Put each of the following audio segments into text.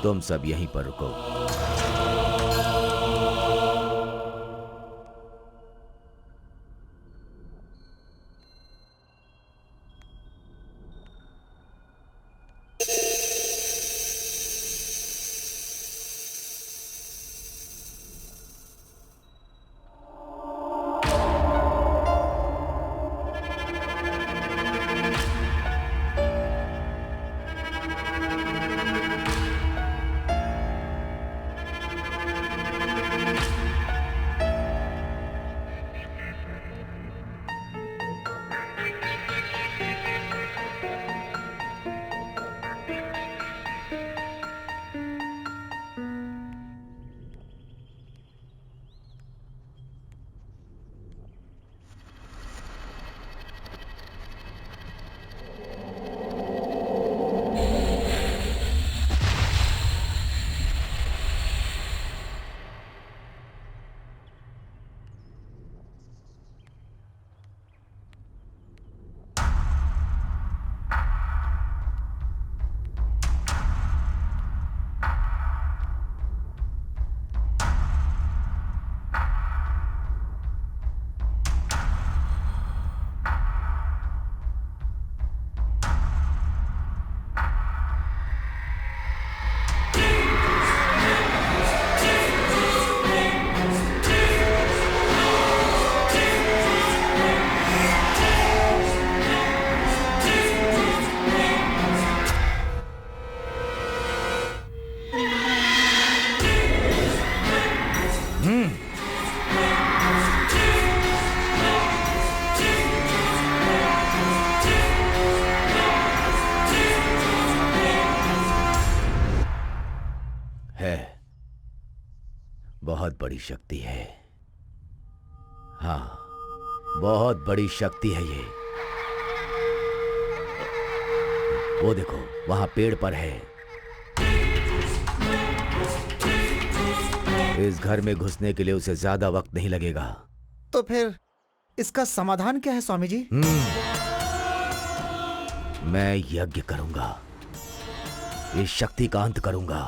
तुम सब यहीं पर रुको। बहुत बड़ी शक्ति है। हाँ, बहुत बड़ी शक्ति है ये। वो देखो, वहां पेड़ पर है। इस घर में घुसने के लिए उसे ज्यादा वक्त नहीं लगेगा। तो फिर इसका समाधान क्या है स्वामी जी? मैं यज्ञ करूंगा, इस शक्ति का अंत करूंगा।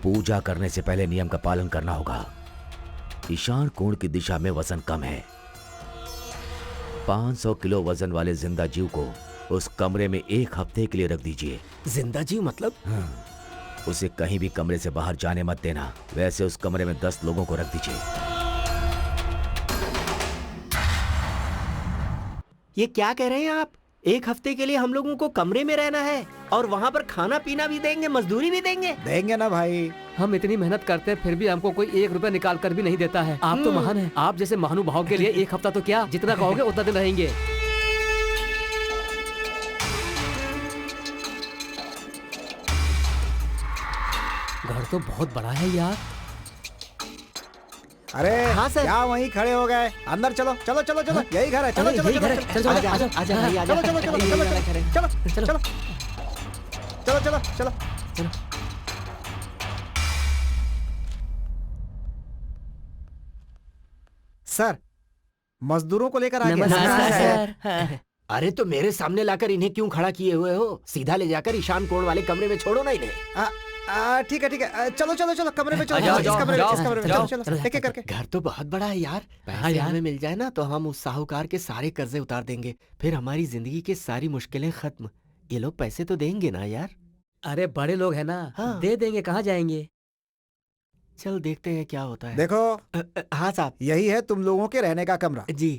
पूजा करने से पहले नियम का पालन करना होगा। ईशान कोण की दिशा में वजन कम है। 500 किलो वजन वाले जिंदा जीव को उस कमरे में 1 हफ्ते के लिए रख दीजिए। जिंदा जीव मतलब? उसे कहीं भी कमरे से बाहर जाने मत देना। वैसे उस कमरे में 10 लोगों को रख दीजिए। ये क्या कह रहे हैं आप? 1 हफ्ते के लिए हम लोगों को कमरे में रहना है और वहाँ पर खाना पीना भी देंगे, मजदूरी भी देंगे? देंगे ना भाई। हम इतनी मेहनत करते हैं फिर भी हमको कोई 1 रुपया निकाल कर भी नहीं देता है। आप तो महान हैं। आप जैसे महानुभाव के लिए 1 हफ्ता तो क्या, जितना कहोगे उतना दिन रहेंगे। घर तो बहुत बड़ा है यार। अरे हाँ सर। क्या वहीं खड़े हो गए? अंदर चलो चलो चलो चलो, यही घर है। चलो चलो चलो चलो चलो आजा आजा आजा भाई, आजा। चलो चलो चलो यही चलो वाला घर है। चलो चलो। चलो चलो चलो चलो चलो। सर, मजदूरों को लेकर आ गया। नमस्कार सर। अरे तो मेरे सामने लाकर इन्हें क्यों खड़ा किए हुए हो? सीधा ले जाकर ईशान कोण वाले कमरे में छोड़ो ना इन्हें। ठीक है। चलो चलो चलो, कमरे में चलो। जाओ, इस जाओ, कमरे में, जाओ, इस कमरे में जाओ। चलो चलो, एक एक करके। घर तो बहुत बड़ा है यार। पैसे यार। हमें मिल जाए ना तो हम उस साहूकार के सारे कर्जे उतार देंगे। फिर हमारी जिंदगी की सारी मुश्किलें खत्म। ये लोग पैसे तो देंगे ना यार? अरे बड़े लोग हैं ना, हाँ। दे देंगे, कहाँ जाएंगे। चल देखते हैं क्या होता है। देखो, हाँ साहब। यही है तुम लोगों के रहने का कमरा। जी।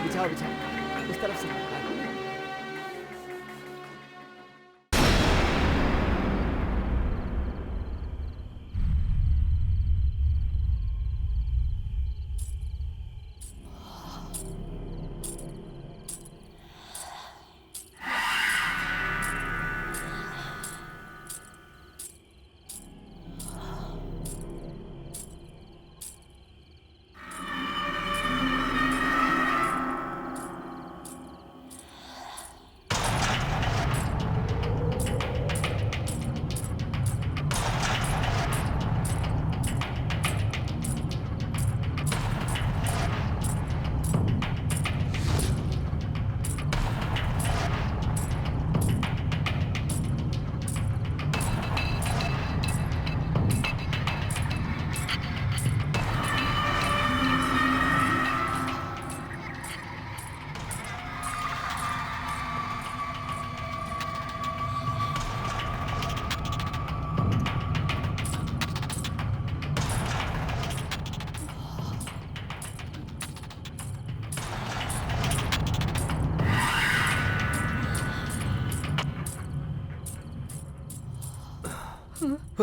बिछाओ बिछाओ, उस तरफ से। ए,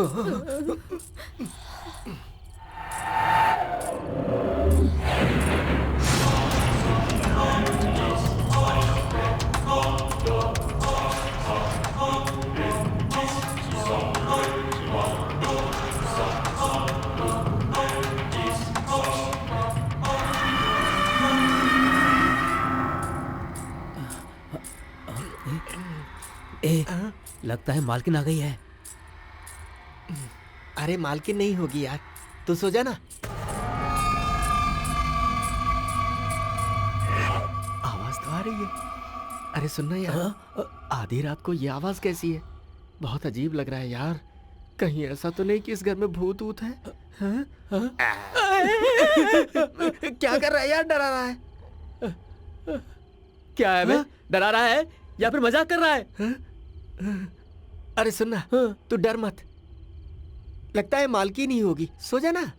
लगता है मालकिन आ गई है। अरे मालकिन नहीं होगी यार, तू सो जा ना। आवाज तो आ रही है। अरे सुनना यार, आधी रात को ये आवाज कैसी है? बहुत अजीब लग रहा है यार। कहीं ऐसा तो नहीं कि इस घर में भूत ऊत है? हाँ? हाँ? क्या कर रहा है यार? डरा रहा है? क्या है बे? डरा रहा है या फिर मजाक कर रहा है? अरे सुनना, तू डर मत। लगता है मालकिन ही होगी, सो जा ना।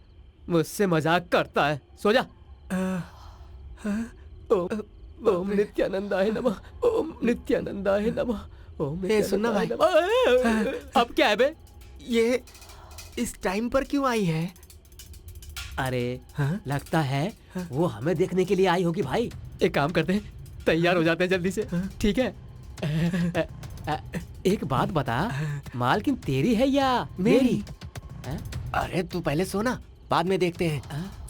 मुझसे मजाक करता है, सो जा। ओम नित्यानंदाय नमः, ओम नित्यानंदाय नमः, ओम सुनना भाई। अब क्या है बे? ये इस टाइम पर क्यों आई है? अरे हाँ? लगता है वो हमें देखने के लिए आई होगी भाई। एक काम करते हैं, तैयार हो जाते हैं जल्दी से, ठीक है? एक बात बता, मालकिन तेरी है या मेरी? अरे तू पहले सो ना, बाद में देखते हैं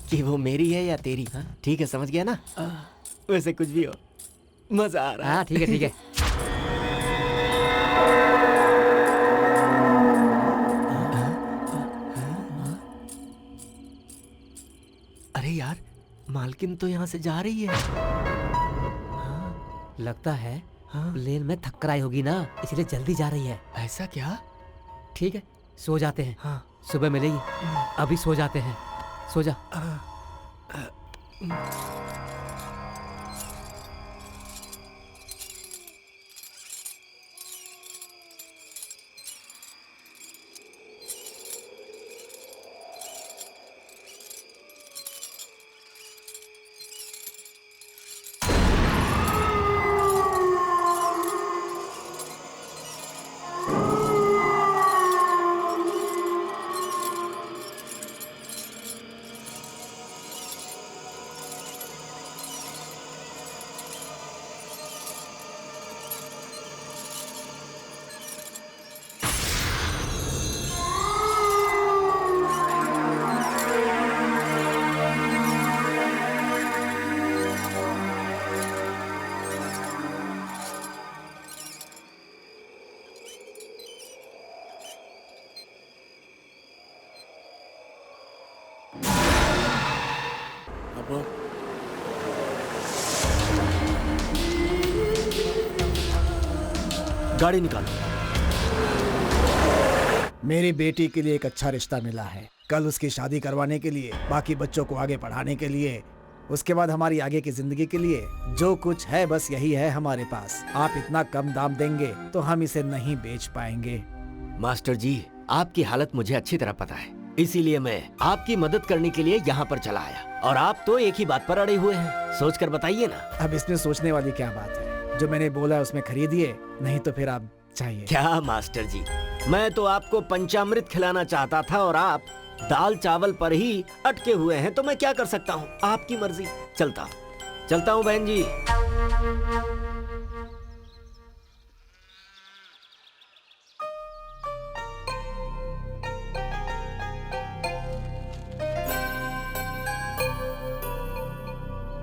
कि वो मेरी है या तेरी। ठीक है, समझ गया ना? वैसे कुछ भी हो, मजा आ रहा है। हाँ ठीक है, ठीक है। अरे यार, मालकिन तो यहाँ से जा रही है। लगता है हाँ? प्लेन में थक कर आई होगी ना, इसलिए जल्दी जा रही है। ऐसा क्या? ठीक है, सो जाते हैं। हाँ। सुबह मिलेगी। अभी सो जाते हैं, सो जा। गाड़ी निकालो। मेरी बेटी के लिए एक अच्छा रिश्ता मिला है। कल उसकी शादी करवाने के लिए, बाकी बच्चों को आगे पढ़ाने के लिए, उसके बाद हमारी आगे की जिंदगी के लिए जो कुछ है बस यही है हमारे पास। आप इतना कम दाम देंगे तो हम इसे नहीं बेच पाएंगे। मास्टर जी, आपकी हालत मुझे अच्छी तरह पता है, इसीलिए मैं आपकी मदद करने के लिए यहाँ पर चला आया। और आप तो एक ही बात पर अड़े हुए हैं, सोच कर बताइए ना। अब इसमें सोचने वाली क्या बात है? जो मैंने बोला उसमें खरीदिए, नहीं तो फिर आप चाहिए। क्या मास्टर जी, मैं तो आपको पंचामृत खिलाना चाहता था और आप दाल चावल पर ही अटके हुए हैं, तो मैं क्या कर सकता हूँ? आपकी मर्जी। चलता हूँ बहन जी।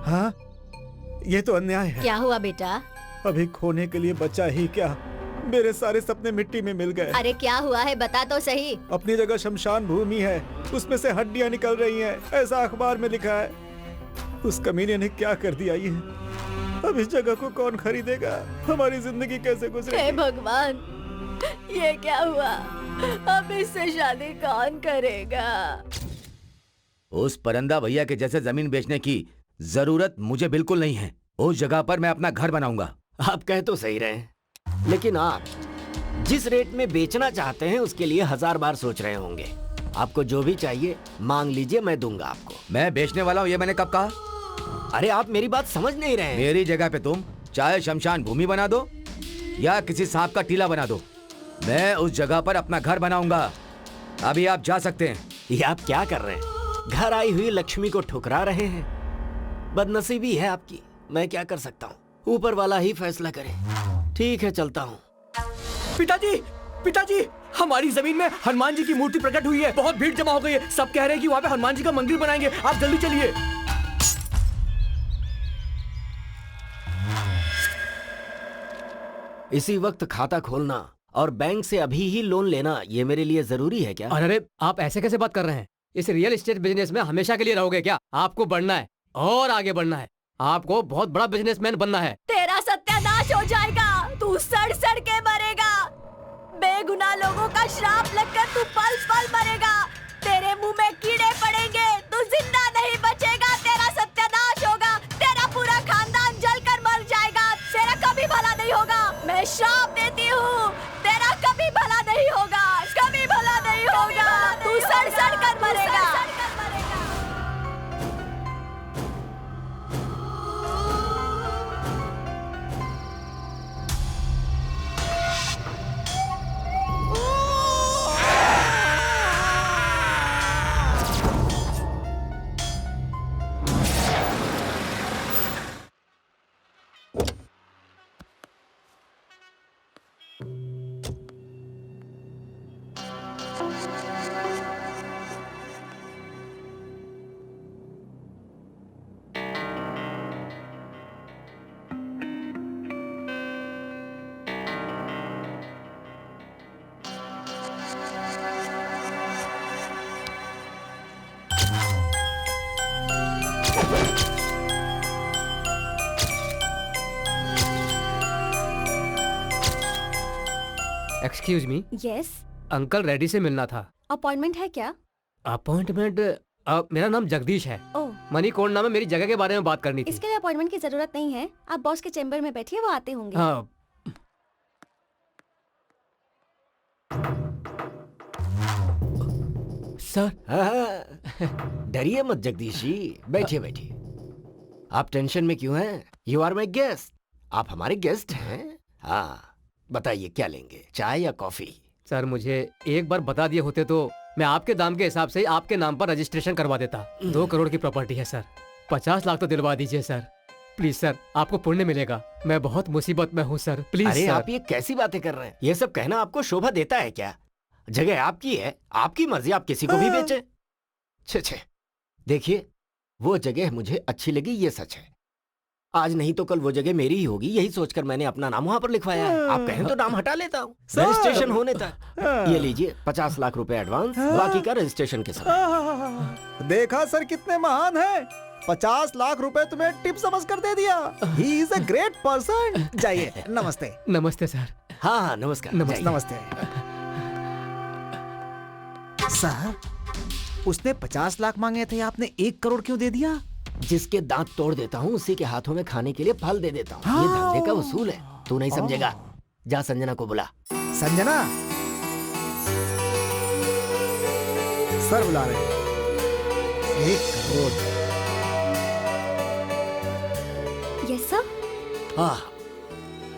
हाँ, ये तो अन्याय है। क्या हुआ बेटा? अभी खोने के लिए बचा ही क्या, मेरे सारे सपने मिट्टी में मिल गए। अरे क्या हुआ है, बता तो सही। अपनी जगह शमशान भूमि है, उसमें से हड्डियां निकल रही हैं, ऐसा अखबार में लिखा है। उस कमीने ने क्या कर दिया ये? अब इस जगह को कौन खरीदेगा? हमारी जिंदगी कैसे हे गुजरेगी? भगवान, ये क्या हुआ? अब इससे शादी कौन करेगा? उस परंदा भैया के जैसे जमीन बेचने की जरूरत मुझे बिल्कुल नहीं है। उस जगह पर मैं अपना घर बनाऊंगा। आप कह तो सही रहे हैं, लेकिन आप जिस रेट में बेचना चाहते हैं उसके लिए 1000 बार सोच रहे होंगे। आपको जो भी चाहिए मांग लीजिए, मैं दूंगा आपको। मैं बेचने वाला हूँ ये मैंने कब कहा? अरे आप मेरी बात समझ नहीं रहे हैं। मेरी जगह पे तुम चाहे शमशान भूमि बना दो या किसी सांप का टीला बना दो, मैं उस जगह पर अपना घर बनाऊंगा। अभी आप जा सकते हैं। ये आप क्या कर रहे हैं? घर आई हुई लक्ष्मी को ठुकरा रहे हैं। बदनसीबी है आपकी, मैं क्या कर सकता हूँ? ऊपर वाला ही फैसला करे। ठीक है, चलता हूँ। पिताजी, पिताजी, हमारी जमीन में हनुमान जी की मूर्ति प्रकट हुई है। बहुत भीड़ जमा हो गई है। सब कह रहे हैं कि वहाँ पे हनुमान जी का मंदिर बनाएंगे। आप जल्दी चलिए। इसी वक्त खाता खोलना और बैंक से अभी ही लोन लेना, ये मेरे लिए जरूरी है क्या? अरे आप ऐसे कैसे बात कर रहे हैं? इस रियल एस्टेट बिजनेस में हमेशा के लिए रहोगे क्या? आपको बढ़ना है और आगे बढ़ना है। आपको बहुत बड़ा बिजनेसमैन बनना है। तेरा सत्यानाश हो जाएगा। तू सड़ सड़ के मरेगा। बेगुनाह लोगों का श्राप लगकर तू पल पल मरेगा। तेरे मुंह में कीड़े पड़ेंगे। तू जिंदा नहीं बचेगा। तेरा सत्यानाश होगा। तेरा पूरा खानदान जलकर मर जाएगा। तेरा कभी भला नहीं होगा। मैं श्राप देती हूँ। तेरा कभी भला नहीं होगा। कभी भला नहीं होगा। तू सड़ सड़ कर मरेगा। Excuse me, yes, uncle Reddy से मिलना था। अपॉइंटमेंट है क्या? अपॉइंटमेंट? मेरा नाम जगदीश है। ओह, मनी कोड नाम है। मेरी जगह के बारे में बात करनी थी। इसके लिए अपॉइंटमेंट की जरूरत नहीं है। आप बॉस के चेम्बर में बैठिए, वो आते होंगे। हाँ। सर, डरिए मत जगदीश जी, बैठिए बैठिए। आप टेंशन में क्यों हैं? You are my guest. आप हमारे गेस्ट हैं। हाँ, बताइए क्या लेंगे, चाय या कॉफी? सर मुझे एक बार बता दिए होते तो मैं आपके दाम के हिसाब से आपके नाम पर रजिस्ट्रेशन करवा देता। 2 करोड़ की प्रॉपर्टी है सर। 50 लाख तो दिलवा दीजिए सर, प्लीज सर। आपको पुण्य मिलेगा। मैं बहुत मुसीबत में हूँ सर, प्लीज। अरे सर। आप ये कैसी बातें कर रहे हैं? ये सब कहना आपको शोभा देता है क्या? जगह आपकी है, आपकी मर्जी, आप किसी को भी बेचे। छे छे, देखिए वो जगह मुझे अच्छी लगी, ये सच है। आज नहीं तो कल वो जगह मेरी ही होगी, यही सोचकर मैंने अपना नाम वहाँ पर लिखवाया है। आप कहें तो नाम हटा लेता हूँ रजिस्ट्रेशन होने तक। ये लीजिए 50 लाख रुपए एडवांस, बाकी का रजिस्ट्रेशन के समय। देखा सर कितने महान है। 50 लाख रुपए तुम्हें टिप समझ कर दे दिया। He is a great person. जाइए, नमस्ते। नमस्ते सर। हाँ हाँ, नमस्कार। नमस्ते। जाइए। नमस्ते सर, उसने 50 लाख मांगे थे, आपने 1 करोड़ क्यों दे दिया? जिसके दांत तोड़ देता हूँ उसी के हाथों में खाने के लिए फल दे देता हूँ। ये धंधे का उसूल है, तू नहीं समझेगा। जा संजना को बुला। संजना सर बुला रहे हैं। 1 करोड़। Yes sir. हाँ,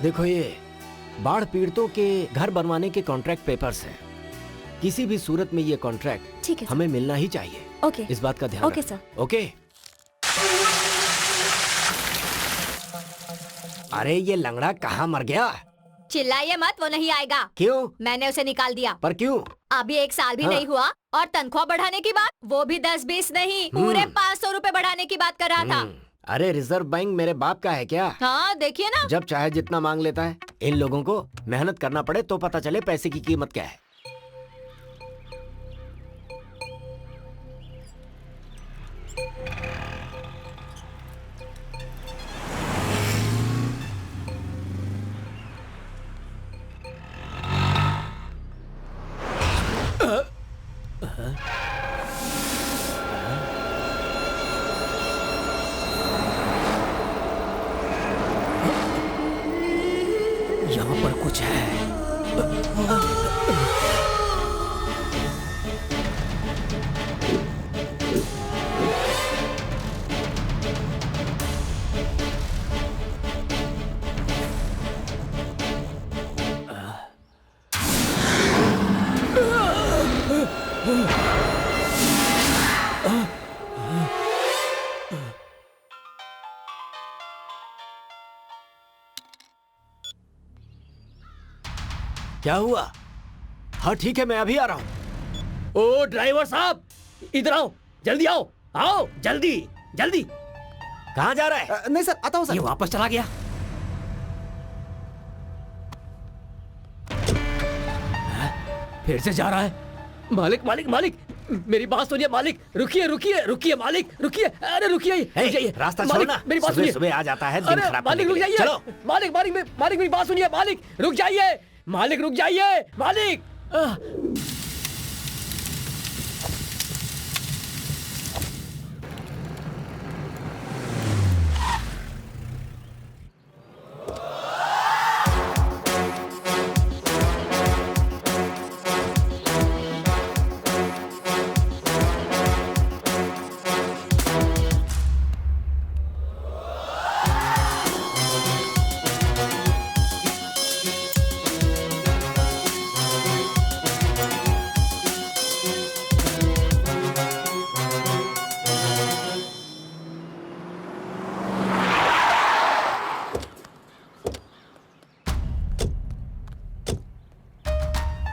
देखो ये बाढ़ पीड़ितों के घर बनवाने के कॉन्ट्रैक्ट पेपर्स हैं। किसी भी सूरत में ये कॉन्ट्रैक्ट ठीक है सर। हमें मिलना ही चाहिए। ओके। इस बात का ध्यान ओके रखना। सर। ओके। अरे ये लंगड़ा कहाँ मर गया? चिल्लाइए मत, वो नहीं आएगा। क्यों? मैंने उसे निकाल दिया। पर क्यों? अभी 1 साल भी हाँ। नहीं हुआ और तनख्वाह बढ़ाने की बात, वो भी 10-20 नहीं, पूरे 500 रुपए बढ़ाने की बात कर रहा था। अरे रिजर्व बैंक मेरे बाप का है क्या? हाँ देखिए ना। जब चाहे जितना मांग लेता है। इन लोगों को मेहनत करना पड़े तो पता चले पैसे की कीमत क्या है। यहाँ पर कुछ है। क्या हुआ? हाँ ठीक है, मैं अभी आ रहा हूँ। ओ ड्राइवर साहब, इधर आओ, जल्दी आओ, आओ जल्दी जल्दी। कहाँ जा रहा है? नहीं सर, आता हूँ ये सर। वापस चला गया। फिर से जा रहा है। मालिक मालिक मालिक, मेरी बात सुनिए मालिक, रुकिए रुकिए रुकिए मालिक, रुकिए, अरे रुकिए, रुक जाइए। रास्ता मालिक, छोड़ना। मेरी बात सुबह सुनिए। सुबह आ जाता है दिन अरे खराब मालिक करने रुक के लिए। जाइए। चलो। मालिक मालिक मालिक मेरी बात सुनिए, मालिक रुक जाइए, मालिक रुक जाइए, मालिक।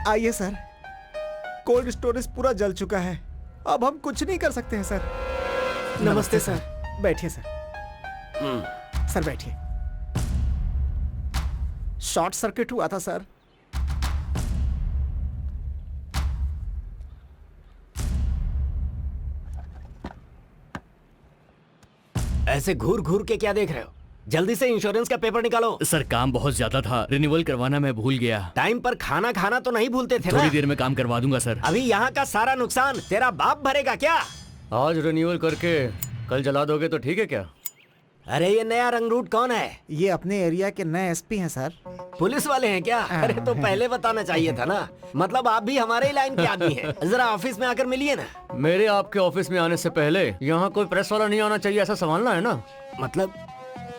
आइए सर, कोल्ड स्टोरेज पूरा जल चुका है, अब हम कुछ नहीं कर सकते हैं सर। नमस्ते सर। बैठिए सर। सर बैठिए। शॉर्ट सर्किट हुआ था सर। ऐसे घूर घूर के क्या देख रहे हो? जल्दी से इंश्योरेंस का पेपर निकालो। सर काम बहुत ज्यादा था, रिन्यूअल करवाना मैं भूल गया। टाइम पर खाना खाना तो नहीं भूलते थे ना? थोड़ी देर में काम करवा दूंगा सर। अभी यहाँ का सारा नुकसान तेरा बाप भरेगा क्या? आज रिन्यूअल करके कल जला दोगे तो ठीक है क्या? अरे ये नया रंगरूट कौन है? ये अपने एरिया के नए एसपी हैं सर। पुलिस वाले हैं क्या? अरे तो पहले बताना चाहिए था ना। मतलब आप भी हमारे ही लाइन के आदमी हैं। जरा ऑफिस में आकर मिलिए ना। मेरे आपके ऑफिस में आने से पहले यहाँ कोई प्रेस वाला नहीं आना चाहिए, ऐसा संभालना है ना? मतलब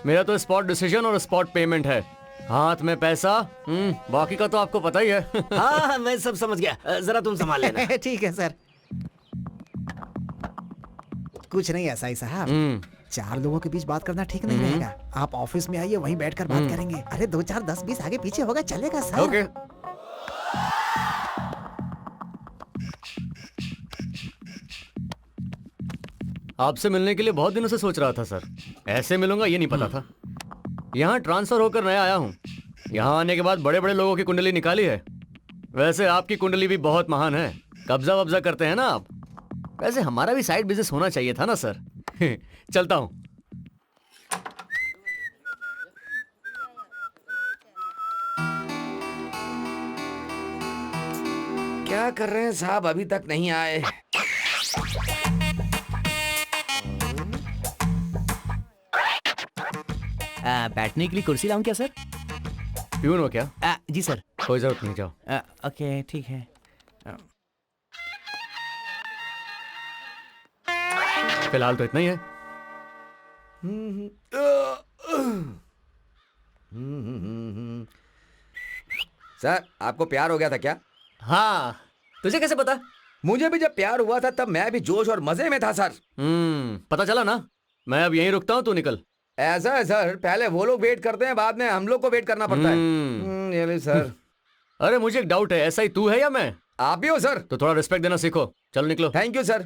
मेरा तो स्पॉट डिसीजन और स्पॉट पेमेंट है, हाथ में पैसा। बाकी का तो आपको पता ही है। हाँ मैं सब समझ गया, जरा तुम संभाल लेना। ठीक है सर। कुछ नहीं ऐसा ही साहब, 4 लोगों के बीच बात करना ठीक नहीं रहेगा। आप ऑफिस में आइए, वहीं बैठकर बात करेंगे। अरे 2 4 10 20 आगे पीछे होगा, चलेगा सर। ओके। आपसे मिलने के लिए बहुत दिनों से सोच रहा था सर, ऐसे मिलूंगा ये नहीं पता था। यहाँ ट्रांसफर होकर नया आया हूँ, यहाँ आने के बाद बड़े बड़े लोगों की कुंडली निकाली है। वैसे आपकी कुंडली भी बहुत महान है, कब्जा वब्जा करते हैं ना आप। वैसे हमारा भी साइड बिजनेस होना चाहिए था ना सर। चलता हूँ। क्या कर रहे हैं साहब, अभी तक नहीं आए? बैठने के लिए कुर्सी लाऊं क्या सर? प्यून हो क्या? जी सर। कोई जरूरत नहीं, जाओ। ओके ठीक है। फिलहाल तो इतना ही है। सर आपको प्यार हो गया था क्या? हाँ, तुझे कैसे पता? मुझे भी जब प्यार हुआ था तब मैं भी जोश और मजे में था सर। पता चला ना। मैं अब यहीं रुकता हूँ, तू निकल। ऐसा है सर, पहले वो लोग वेट करते हैं, बाद में हम लोग को वेट करना पड़ता है। ये ली सर। अरे मुझे एक डाउट है, ऐसा ही तू है या मैं? आप भी हो सर। तो थोड़ा रिस्पेक्ट देना सीखो। चलो निकलो। Thank you sir.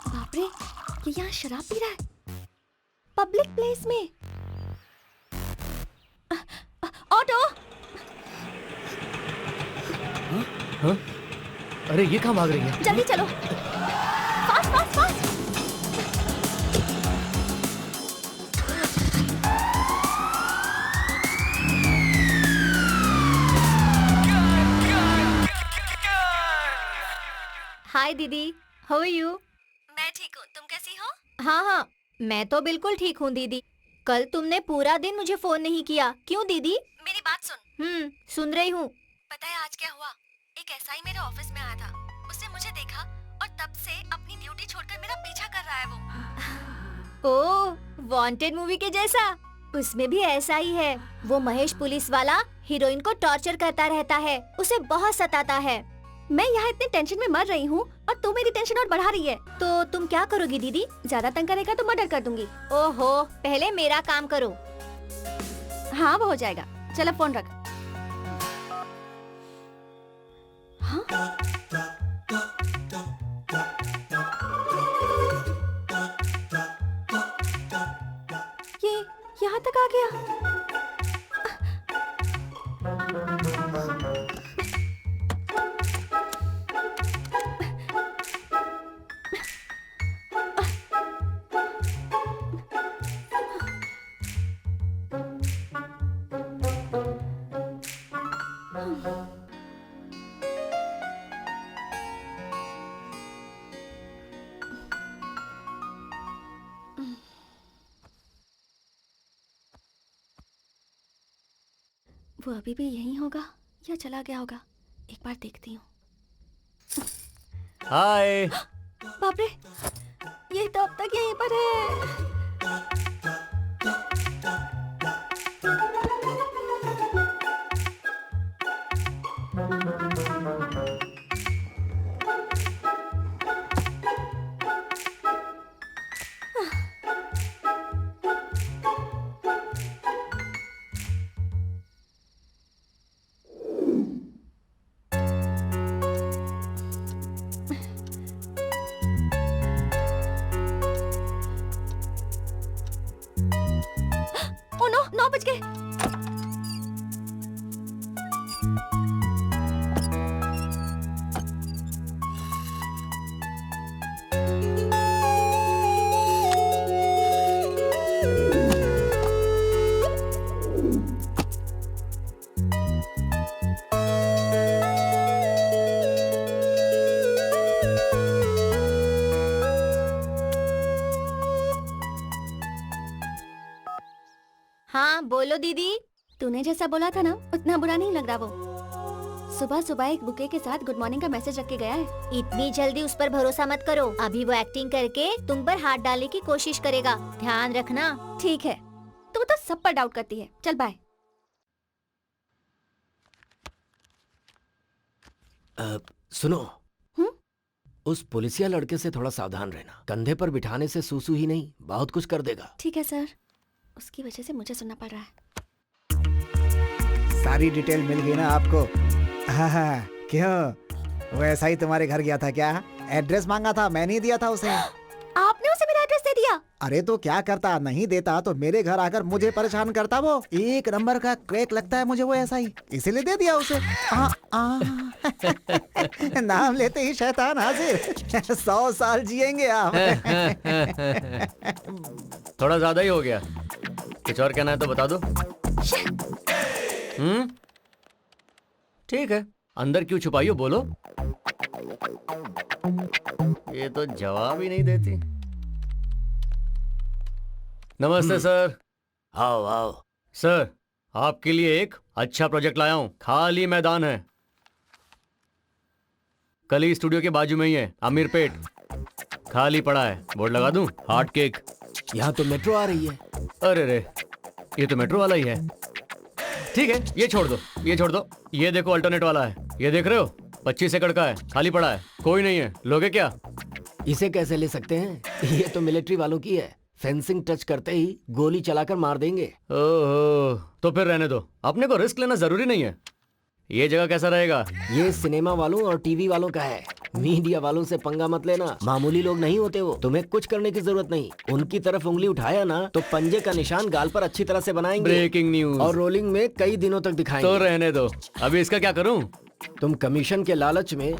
बाप रे, ये यहाँ शराब पी रहा है पब्लिक प्लेस में। ऑटो। हाँ? अरे ये कहाँ भाग रही है? जल्दी चलो, फास्ट फास्ट फास्ट। हाय दीदी, हाउ आर यू? मैं ठीक हूँ, तुम कैसी हो? हाँ हाँ, मैं तो बिल्कुल ठीक हूँ दीदी। कल तुमने पूरा दिन मुझे फोन नहीं किया, क्यों दीदी? मेरी बात सुन। सुन रही हूँ। पता है आज क्या हुआ? एक एसआई मेरे ऑफिस में आया था, उसने मुझे देखा और तब से अपनी ड्यूटी छोड़कर मेरा पीछा कर रहा है वो। ओह, वांटेड मूवी के जैसा। उसमें भी ऐसा ही है। वो महेश पुलिस वाला हीरोइन को टॉर्चर करता रहता है, उसे बहुत सताता है। मैं यहाँ इतने टेंशन में मर रही हूँ और तू मेरी टेंशन और बढ़ा रही है। तो तुम क्या करोगी दीदी? ज्यादा तंग करेगा तो मर्डर कर दूंगी। ओहो, पहले मेरा काम करो। हाँ वो हो जाएगा, चलो फोन रख। हाँ? ये यहाँ तक आ गया। वो अभी भी यहीं होगा या चला गया होगा? एक बार देखती हूँ। हाय। बाप रे, ये तो अब तक यहीं पर है। ओ नो, 9 बज गए। हाँ बोलो दीदी। तूने जैसा बोला था ना, उतना बुरा नहीं लग रहा वो। सुबह सुबह एक बुके के साथ गुड मॉर्निंग का मैसेज रख के गया है। इतनी जल्दी उस पर भरोसा मत करो, अभी वो एक्टिंग करके तुम पर हाथ डालने की कोशिश करेगा, ध्यान रखना। ठीक है, तू तो सब पर डाउट करती है। चल बाय। सुनो, हम्म? उस पुलिसिया लड़के से थोड़ा सावधान रहना। कंधे पर बिठाने से सूसू ही नहीं, बहुत कुछ कर देगा। ठीक है सर, उसकी वजह से मुझे सुनना पड़ रहा है। सारी डिटेल मिल गई ना आपको? हाँ, क्यों? वो ऐसा ही तुम्हारे घर गया था क्या? एड्रेस मांगा था, मैं नहीं दिया था उसे। आपने उसे मेरा एड्रेस दे दिया? अरे तो क्या करता, नहीं देता तो मेरे घर आकर मुझे परेशान करता। वो एक नंबर का क्रैक लगता है मुझे वो ऐसा ही, इसीलिए दे दिया उसे। नाम लेते ही शैतान हाजिर। 100 साल जिएंगे आप। थोड़ा ज्यादा ही हो गया। कुछ और कहना है तो बता दो। ठीक है, अंदर क्यों छुपाई हो, बोलो। ये तो जवाब ही नहीं देती। नमस्ते सर। आओ आओ। सर, आपके लिए एक अच्छा प्रोजेक्ट लाया हूं। खाली मैदान है, कली स्टूडियो के बाजू में ही है, अमीरपेट। खाली पड़ा है, बोर्ड लगा दूं? Heart cake. यहाँ तो मेट्रो आ रही है। अरे रे, ये तो मेट्रो वाला ही है। ठीक है, ये छोड़ दो, ये छोड़ दो। ये देखो अल्टरनेट वाला है, ये देख रहे हो? 25 एकड़ का है, खाली पड़ा है, कोई नहीं है। लोगे क्या? इसे कैसे ले सकते हैं? ये तो मिलिट्री वालों की है, फेंसिंग टच करते ही गोली चलाकर मार देंगे। ओहो, तो फिर रहने दो, अपने को रिस्क लेना जरूरी नहीं है। ये जगह कैसा रहेगा? ये सिनेमा वालों और टीवी वालों का है, मीडिया वालों से पंगा मत लेना। मामूली लोग नहीं होते वो, तुम्हें कुछ करने की जरूरत नहीं। उनकी तरफ उंगली उठाया ना तो पंजे का निशान गाल पर अच्छी तरह से बनाएंगे। Breaking news. और रोलिंग में कई दिनों तक दिखाएंगे। तो रहने दो, अभी इसका क्या करूं? तुम कमीशन के लालच में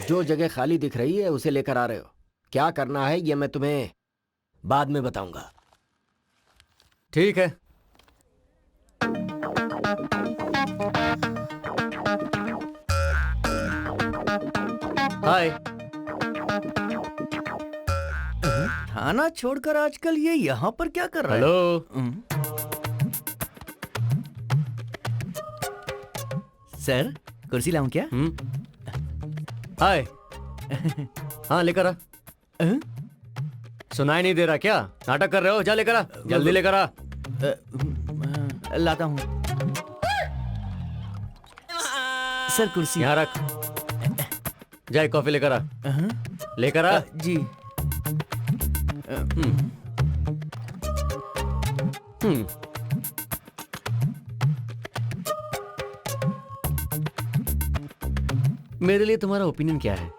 जो जगह खाली दिख रही है उसे लेकर आ रहे हो। क्या करना है ये मैं तुम्हें बाद में बताऊंगा। ठीक है। हाय। थाना छोड़कर आजकल ये यहाँ पर क्या कर रहा है? हेलो। सर कुर्सी लाऊं क्या? हाय। हाँ लेकर आ। सुनाई नहीं दे रहा क्या? नाटक कर रहे हो? जा लेकर आ, जल्दी लेकर आ। लाता हूँ। सर कुर्सी। यहाँ रख। जा एक कॉफी लेकर आ। लेकर आ। जी। मेरे लिए तुम्हारा ओपिनियन क्या है?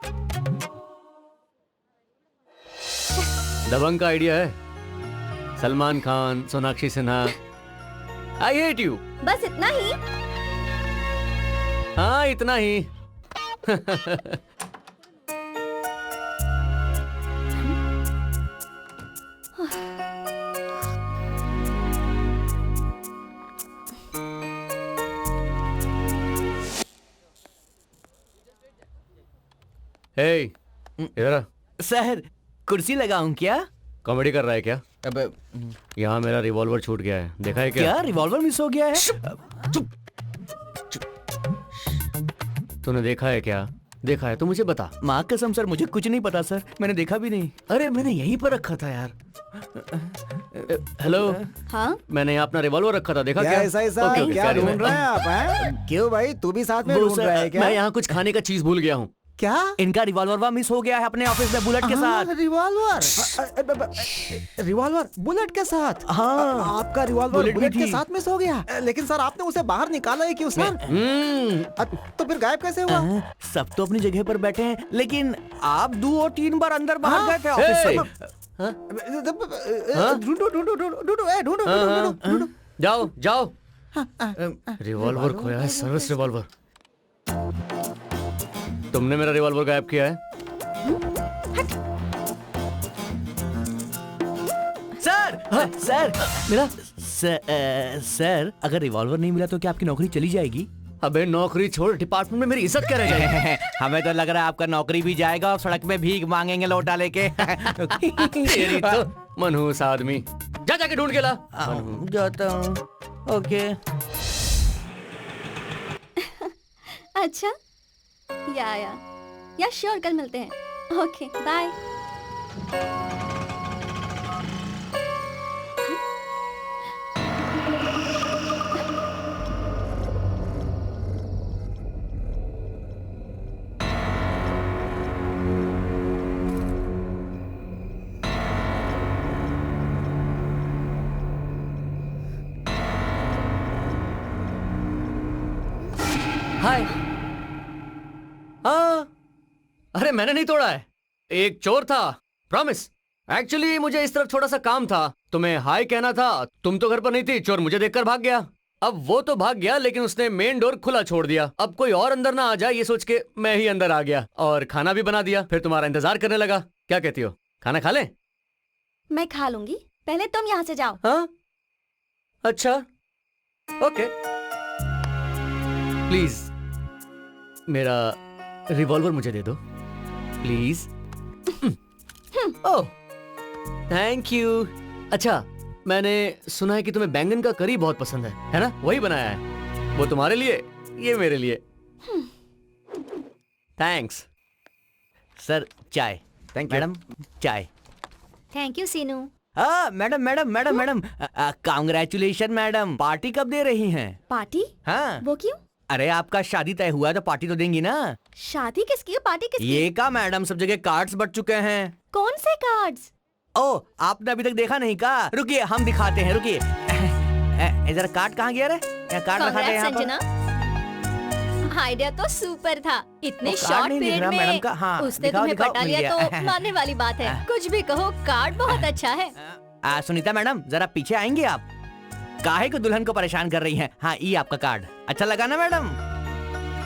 दबंग का आइडिया है? Salman Khan, Sonakshi Sinha. I hate you. बस इतना ही? हाँ इतना ही। हे, इधर आ। सर कुर्सी लगाऊं क्या? कॉमेडी कर रहा है क्या? अब यहाँ मेरा रिवॉल्वर छूट गया है, देखा है क्या? क्या रिवॉल्वर मिस हो गया है? तूने देखा है क्या? देखा है तो मुझे बता। माँ कसम सर मुझे कुछ नहीं पता सर, मैंने देखा भी नहीं। अरे मैंने यहीं पर रखा था यार। हेलो। हाँ मैंने यहाँ अपना रिवॉल्वर रखा था, देखा क्या क्या? ऐसा ऐसा ओके, ओके, क्या कैरी ढूंढ में। रहे हैं आप हैं? क्यों भाई तू भी साथ में वो ढूंढ सर, रहा है क्या? मैं यहाँ कुछ खाने का चीज भूल गया हूँ। क्या? इनका रिवॉल्वर मिस हो गया है अपने ऑफिस में बुलेट के साथ। रिवॉल्वर? रिवॉल्वर बुलेट के साथ? हाँ। आपका रिवॉल्वर बुलेट भी बुलेट के थी। साथ मिस हो गया? लेकिन सर आपने उसे बाहर निकाला है क्यों सर? तो फिर गायब कैसे हुआ? सब तो अपनी जगह पर बैठे हैं, लेकिन आप 2 और 3 बार अंदर बाहर गए थे ऑफिस हे! से। ढूंढो ढूंढो ढूंढो ढूंढो ढूंढो ढूंढो ढूंढो। जाओ जाओ। रिवॉल्वर खोया है, सर्विस रिवॉल्वर। तुमने मेरा रिवॉल्वर गायब किया है? सर सर मेरा? सर अगर रिवॉल्वर नहीं मिला तो क्या आपकी नौकरी चली जाएगी? अबे नौकरी छोड़, डिपार्टमेंट में मेरी इज्जत क्या रह जाएगी? हमें तो लग रहा है आपका नौकरी भी जाएगा और सड़क में भीख मांगेंगे लोटा लेके। तेरी तो मनहूस आदमी। जा जाके ढूंढ के ला। जाता हूँ। ओके। अच्छा या श्योर कल मिलते हैं। Okay bye. हाय। हाँ, अरे मैंने नहीं तोड़ा है, एक चोर था, प्रॉमिस। एक्चुअली मुझे इस तरफ छोटा सा काम था, तुम्हें हाय कहना था, तुम तो घर पर नहीं थी, चोर मुझे देखकर भाग गया। अब वो तो भाग गया लेकिन उसने मेन डोर खुला छोड़ दिया। अब कोई और अंदर ना आ जाए ये सोच के मैं ही अंदर आ गया और खाना भी बना दिया, फिर तुम्हारा इंतजार करने लगा। क्या कहती हो, खाना खा लें? मैं खा लूंगी, पहले तुम यहाँ से जाओ। हाँ अच्छा ओके। प्लीज मेरा रिवॉल्वर मुझे दे दो प्लीज। Oh thank you. अच्छा मैंने सुना है कि तुम्हें बैंगन का करी बहुत पसंद है ना? वही बनाया है, वो तुम्हारे लिए, ये मेरे लिए। थैंक्स। सर चाय। थैंक यू मैडम चाय। थैंक यू सीनू। हाँ madam madam madam madam congratulation madam, party कब दे रही हैं? पार्टी? हाँ वो क्यों? अरे आपका शादी तय हुआ है तो पार्टी तो देंगी ना। शादी किसकी है, पार्टी किसकी? ये का मैडम, सब जगह कार्ड्स बट चुके हैं। कौन से कार्ड्स? ओ आपने अभी तक देखा नहीं का? रुकिए हम दिखाते हैं, रुकिए। इधर कार्ड कहाँ गया रे? कार्ड रखा है यहाँ पर। संजना, आइडिया तो सुपर था। इतने वो कार्ड शॉर्ट नहीं दिख पीरियड रहा में मैडम का। हाँ, उसने दिखाओ, तुम्हें दिखाओ, पटा मिल लिया गया। तो मानने वाली बात है। कुछ भी कहो, कार्ड बहुत अच्छा है। सुनीता मैडम जरा पीछे आएंगे आप? काहे को दुल्हन को परेशान कर रही हैं? हाँ ये आपका कार्ड, अच्छा लगा ना मैडम?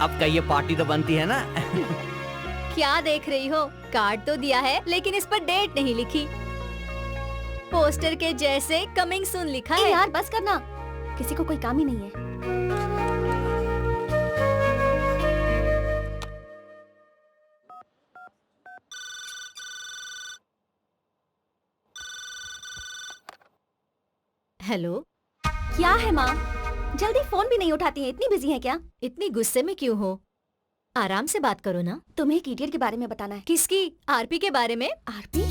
अब कहिए पार्टी तो बनती है ना? क्या देख रही हो, कार्ड तो दिया है लेकिन इस पर डेट नहीं लिखी। पोस्टर के जैसे कमिंग सून लिखा है। यार बस करना, किसी को कोई काम ही नहीं है। हेलो। क्या है माँ, जल्दी फोन भी नहीं उठाती है, इतनी बिजी है क्या? इतनी गुस्से में क्यों हो? आराम से बात करो ना। तुम्हें एक इडियट के बारे में बताना है। किसकी? आरपी के बारे में। आरपी?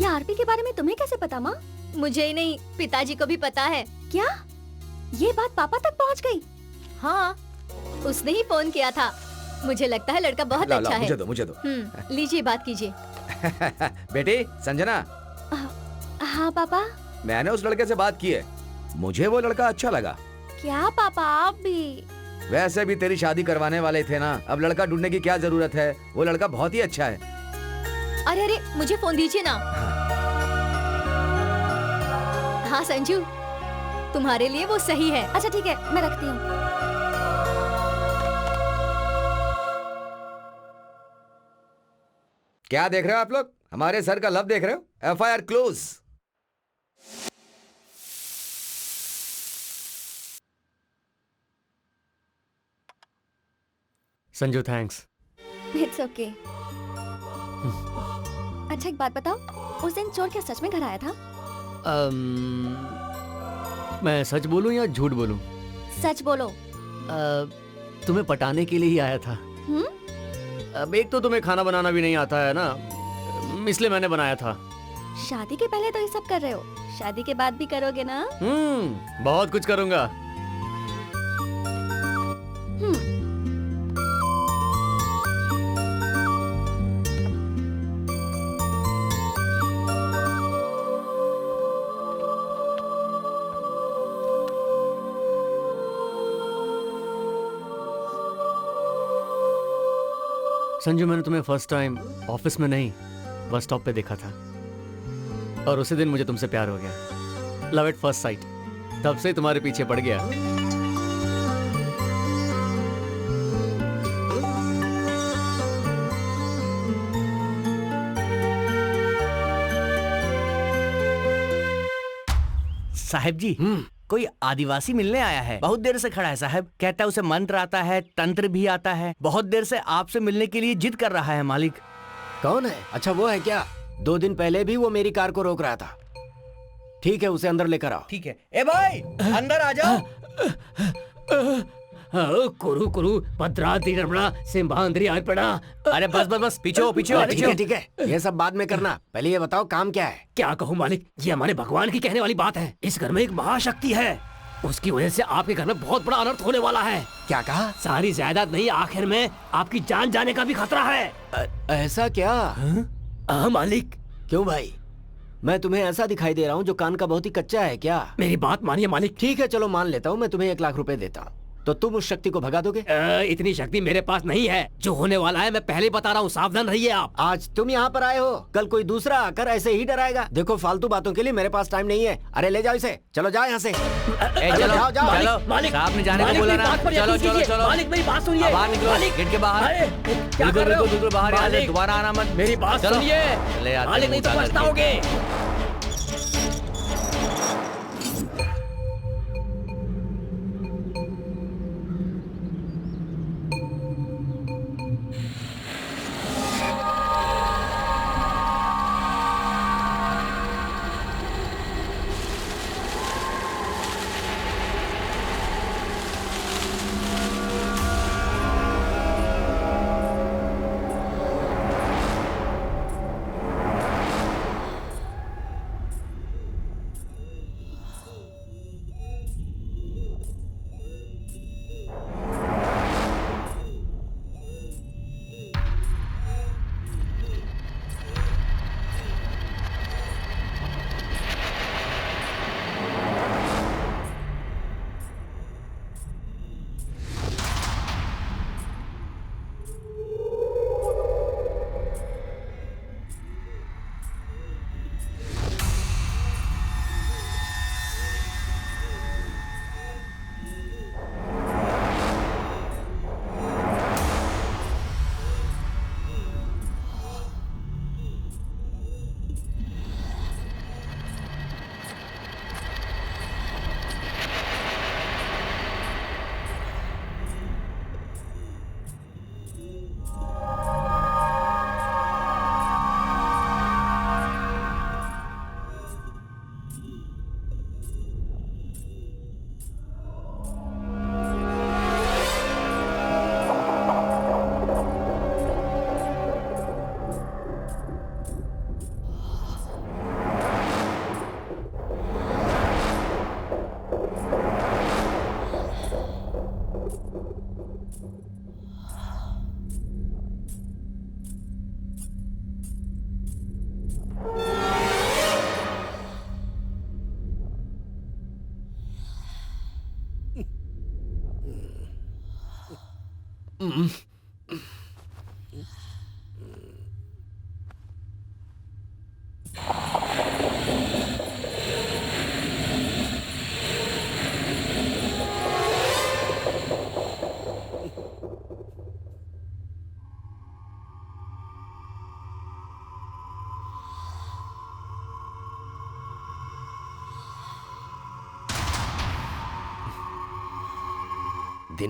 या आरपी के बारे में तुम्हें कैसे पता माँ? मुझे ही नहीं, पिताजी को भी पता है। क्या ये बात पापा तक पहुँच गई? हाँ, उसने ही फोन किया था। मुझे लगता है लड़का बहुत अच्छा है। मुझे दो। लीजिए, बात कीजिए। बेटी संजना, हाँ पापा। मैंने उस लड़के से बात की है, मुझे वो लड़का अच्छा लगा। क्या पापा, आप भी? वैसे भी तेरी शादी करवाने वाले थे ना, अब लड़का ढूंढने की क्या जरूरत है, वो लड़का बहुत ही अच्छा है। अरे अरे, मुझे फोन दीजिए ना। हाँ संजू, तुम्हारे लिए वो सही है। अच्छा ठीक है, मैं रखती हूँ। क्या देख रहे हो आप लोग? हमारे सर का लव देख रहे हो? FIR close. Sanju thanks. It's okay. अच्छा एक बात बताओ, उस दिन चोर क्या सच में घर आया था? मैं सच बोलूं या झूठ बोलूं? सच बोलो। तुम्हें पटाने के लिए ही आया था। अब एक तो तुम्हें खाना बनाना भी नहीं आता है ना, इसलिए मैंने बनाया था। शादी के पहले तो ये सब कर रहे हो, शादी के बाद भी करोगे ना? बहुत कुछ करूंगा। संजू, मैंने तुम्हें फर्स्ट टाइम ऑफिस में नहीं, बस स्टॉप पे देखा था और उसी दिन मुझे तुमसे प्यार हो गया। Love at first sight. तब से तुम्हारे पीछे पड़ गया। साहब जी, कोई आदिवासी मिलने आया है, बहुत देर से खड़ा है साहब। कहता है उसे मंत्र आता है, तंत्र भी आता है, बहुत देर से आपसे मिलने के लिए जिद कर रहा है मालिक। कौन है? अच्छा वो है क्या? 2 दिन पहले भी वो मेरी कार को रोक रहा था। ठीक है, उसे अंदर लेकर आओ। ठीक है। ए भाई, अंदर आ जाओ। कुरु कुरु भद्राद्रि रमणा सिंहाद्रि अर्पणा। अरे बस बस बस, पीछे हो, पीछे हो, ठीक पीछे है हो। ठीक है, ये सब बाद में करना, पहले ये बताओ काम क्या है? क्या कहूँ मालिक, ये हमारे भगवान की कहने वाली बात है। इस घर में एक महाशक्ति है, उसकी वजह से आपके घर में बहुत बड़ा अनर्थ होने वाला है। क्या कहा? सारी जायदाद नहीं, आखिर में आपकी जान जाने का भी खतरा है। ऐसा क्या? हाँ मालिक। क्यों भाई, मैं तुम्हें ऐसा दिखाई दे रहा हूँ जो कान का बहुत ही कच्चा है क्या? मेरी बात मानिए मालिक। ठीक है चलो मान लेता हूँ, मैं तुम्हें 1 लाख रुपए देता हूँ, तो तुम उस शक्ति को भगा दोगे? इतनी शक्ति मेरे पास नहीं है। जो होने वाला है मैं पहले बता रहा हूँ, सावधान रहिए आप। आज तुम यहाँ पर आए हो, कल कोई दूसरा आकर ऐसे ही डराएगा। देखो फालतू बातों के लिए मेरे पास टाइम नहीं है। अरे ले जाओ इसे, चलो जाओ यहाँ से। चलो जाओ, जाओ। चलो, मालिक, साहब ने जाने को मालिक, बोला मेरी ना। बात पर चलो यकीन चलो कीजिए। चलो, मालिक मेरी बात सुनिए। बाहर निकलो, मालिक, गेट के बाहर। अरे, क्या बिल्कुल कर रहे हो? बिल्कुल बिल्कुल बाहर, यहाँ से मालिक, दोबारा आना मत। मेरी बात चलो। सुनिए चले आते मालिक, हैं नहीं तो मुंह उतार पछताओगे। दिन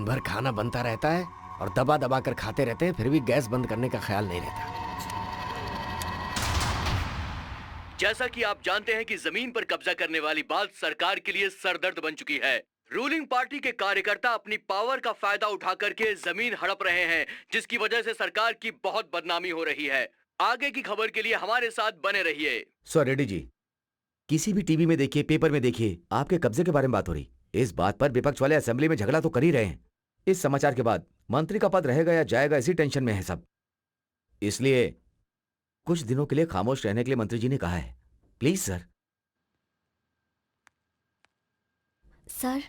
भर खाना बनता रहता है और दबा दबा कर खाते रहते हैं, फिर भी गैस बंद करने का ख्याल नहीं रहता। जैसा कि आप जानते हैं कि जमीन पर कब्जा करने वाली बात सरकार के लिए सरदर्द बन चुकी है। रूलिंग पार्टी के कार्यकर्ता अपनी पावर का फायदा उठा करके जमीन हड़प रहे हैं, जिसकी वजह से सरकार की बहुत बदनामी हो रही है। आगे की खबर के लिए हमारे साथ बने रहिए। सर रेड्डी जी, किसी भी टीवी में देखिए, पेपर में देखिए, आपके कब्जे के बारे में बात हो रही। इस बात पर विपक्ष वाले असेंबली में झगड़ा तो कर ही रहे हैं। इस समाचार के बाद मंत्री का पद रहेगा या जाएगा, इसी टेंशन में है सब। इसलिए कुछ दिनों के लिए खामोश रहने के लिए मंत्री जी ने कहा है। Please sir. Sir,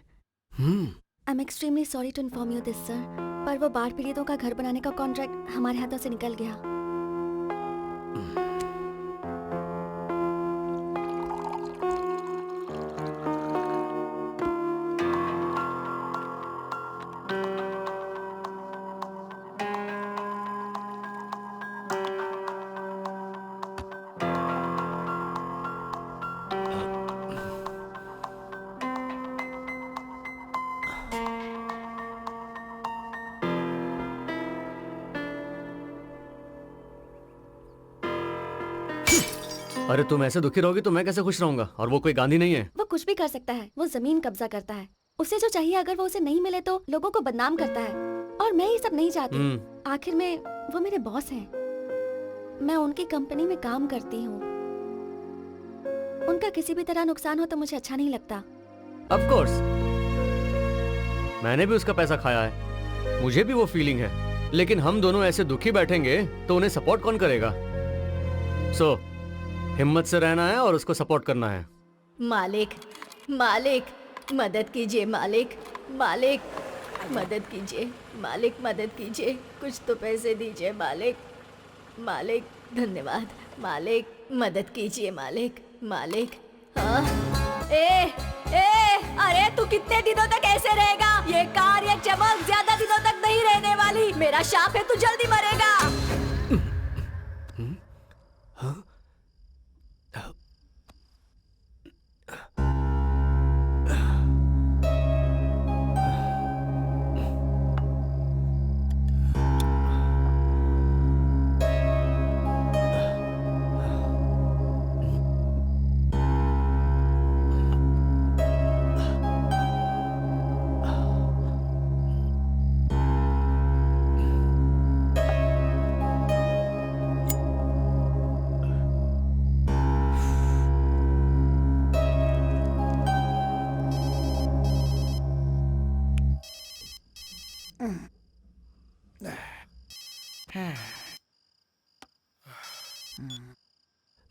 I am extremely sorry to inform you this sir, पर वो बाढ़ पीड़ितों का घर बनाने का कॉन्ट्रैक्ट हमारे हाथों से निकल गया। अरे तुम ऐसे दुखी रहोगी तो मैं कैसे खुश रहूंगा? और वो कोई गांधी नहीं है। वो कुछ भी कर सकता है, वो जमीन कब्जा करता है। उसे जो चाहिए अगर वो उसे नहीं मिले तो लोगों को बदनाम करता है, और मैं ये सब नहीं चाहती। आखिर में वो मेरे बॉस हैं, मैं उनकी कंपनी में काम करती हूँ। उनका किसी भी तरह नुकसान हो तो मुझे अच्छा नहीं लगता। ऑफ कोर्स, मैंने भी उसका पैसा खाया है, मुझे भी वो फीलिंग है। लेकिन हम दोनों ऐसे दुखी बैठेंगे तो उन्हें सपोर्ट कौन करेगा? सो हिम्मत से रहना है और उसको सपोर्ट करना है। मालिक, मालिक मदद कीजिए, मालिक, मालिक मदद कीजिए, मालिक मदद कीजिए, कुछ तो पैसे दीजिए मालिक, मालिक धन्यवाद, मालिक मदद कीजिए, मालिक, मालिक। हाँ, अरे तू कितने दिनों तक ऐसे रहेगा? ये कार, ये चमक ज्यादा दिनों तक नहीं रहने वाली। मेरा शाप है, तू जल्दी मरेगा।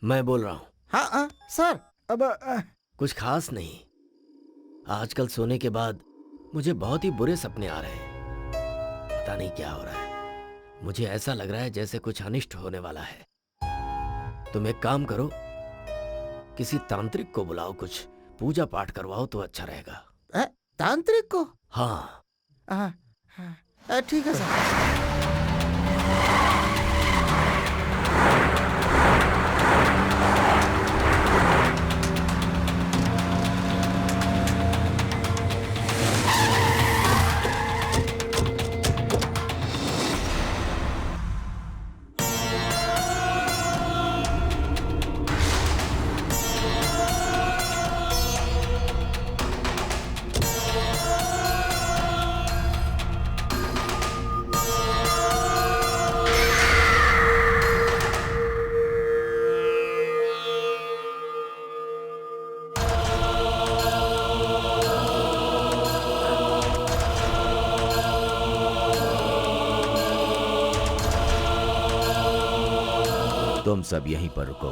मैं बोल रहा हूँ। हाँ सर, अब कुछ खास नहीं। आजकल सोने के बाद मुझे बहुत ही बुरे सपने आ रहे हैं। पता नहीं क्या हो रहा है। मुझे ऐसा लग रहा है जैसे कुछ अनिष्ट होने वाला है। तुम एक काम करो, किसी तांत्रिक को बुलाओ, कुछ पूजा पाठ करवाओ तो अच्छा रहेगा। तांत्रिक को? हाँ। ठीक है सर। तुम सब यहीं पर रुको।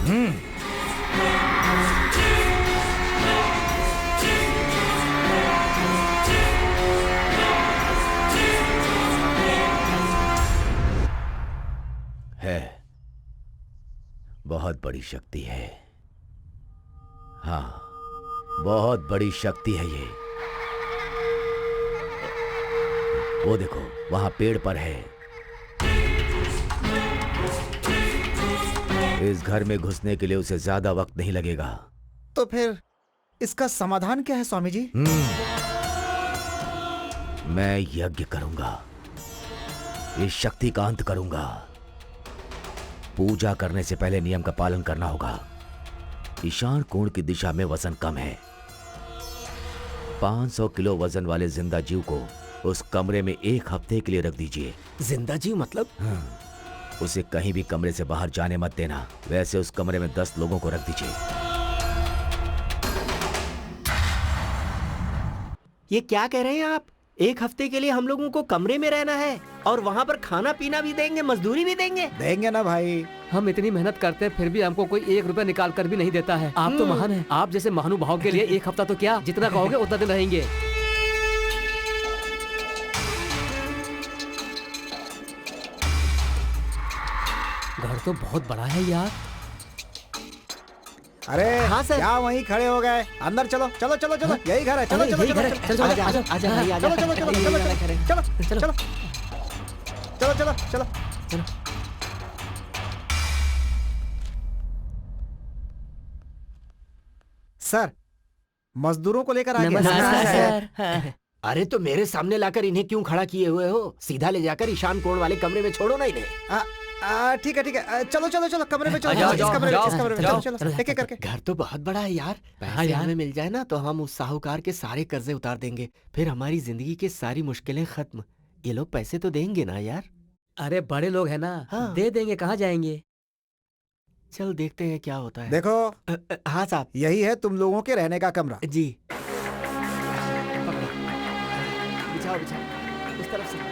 है, बहुत बड़ी शक्ति है। हाँ, बहुत बड़ी शक्ति है ये। वो देखो, वहां पेड़ पर है। इस घर में घुसने के लिए उसे ज्यादा वक्त नहीं लगेगा। तो फिर इसका समाधान क्या है स्वामी जी? मैं यज्ञ करूंगा, इस शक्ति का अंत करूंगा। पूजा करने से पहले नियम का पालन करना होगा। ईशान कोण की दिशा में वजन कम है। 500 किलो वजन वाले जिंदा जीव को उस कमरे में 1 हफ्ते के लिए रख दीजिए। जिंदा जीव मतलब? उसे कहीं भी कमरे से बाहर जाने मत देना। वैसे उस कमरे में 10 लोगों को रख दीजिए। ये क्या कह रहे हैं आप? 1 हफ्ते के लिए हम लोगों को कमरे में रहना है और वहाँ पर खाना पीना भी देंगे, मजदूरी भी देंगे? देंगे ना भाई। हम इतनी मेहनत करते हैं फिर भी हमको कोई 1 रुपया निकाल कर भी नहीं देता है। आप तो महान हैं। आप जैसे महानुभाव के लिए 1 हफ्ता तो क्या, जितना कहोगे उतना दिन रहेंगे। घर तो बहुत बड़ा है यार। अरे हाँ सर। क्या वहीं खड़े हो गए? अंदर चलो चलो चलो चलो, यही घर है। चलो चलो यही चलो घर है। चलो आजा, आजा, आजा भाई, आजा। चलो चलो चलो यही चलो वाला घर है। चलो चलो चलो। चलो चलो चलो चलो। सर, मजदूरों को लेकर आ गए। नमस्कार सर। अरे तो मेरे सामने लाकर इन्हें क्यों खड़ा किए हुए हो? सीधा ले जाकर ईशान कोण वाले कमरे में छोड़ो ना इन्हें। ठीक है ठीक है। चलो चलो चलो, कमरे में चलो। जाओ, इस जाओ, कमरे में, जाओ, इस कमरे में। जाओ। चलो चलो, एक एक करके। घर तो बहुत बड़ा है यार। पैसे यार। हमें मिल जाए ना तो हम उस साहूकार के सारे कर्जे उतार देंगे। फिर हमारी जिंदगी की सारी मुश्किलें खत्म। ये लोग पैसे तो देंगे ना यार? अरे बड़े लोग हैं ना, हाँ। दे देंगे, कहाँ जाएंगे। चल देखते हैं क्या होता है। देखो, हाँ साहब यही है तुम लोगों के रहने का कमरा। जी। बिछाओ बिछाओ उस तरफ से।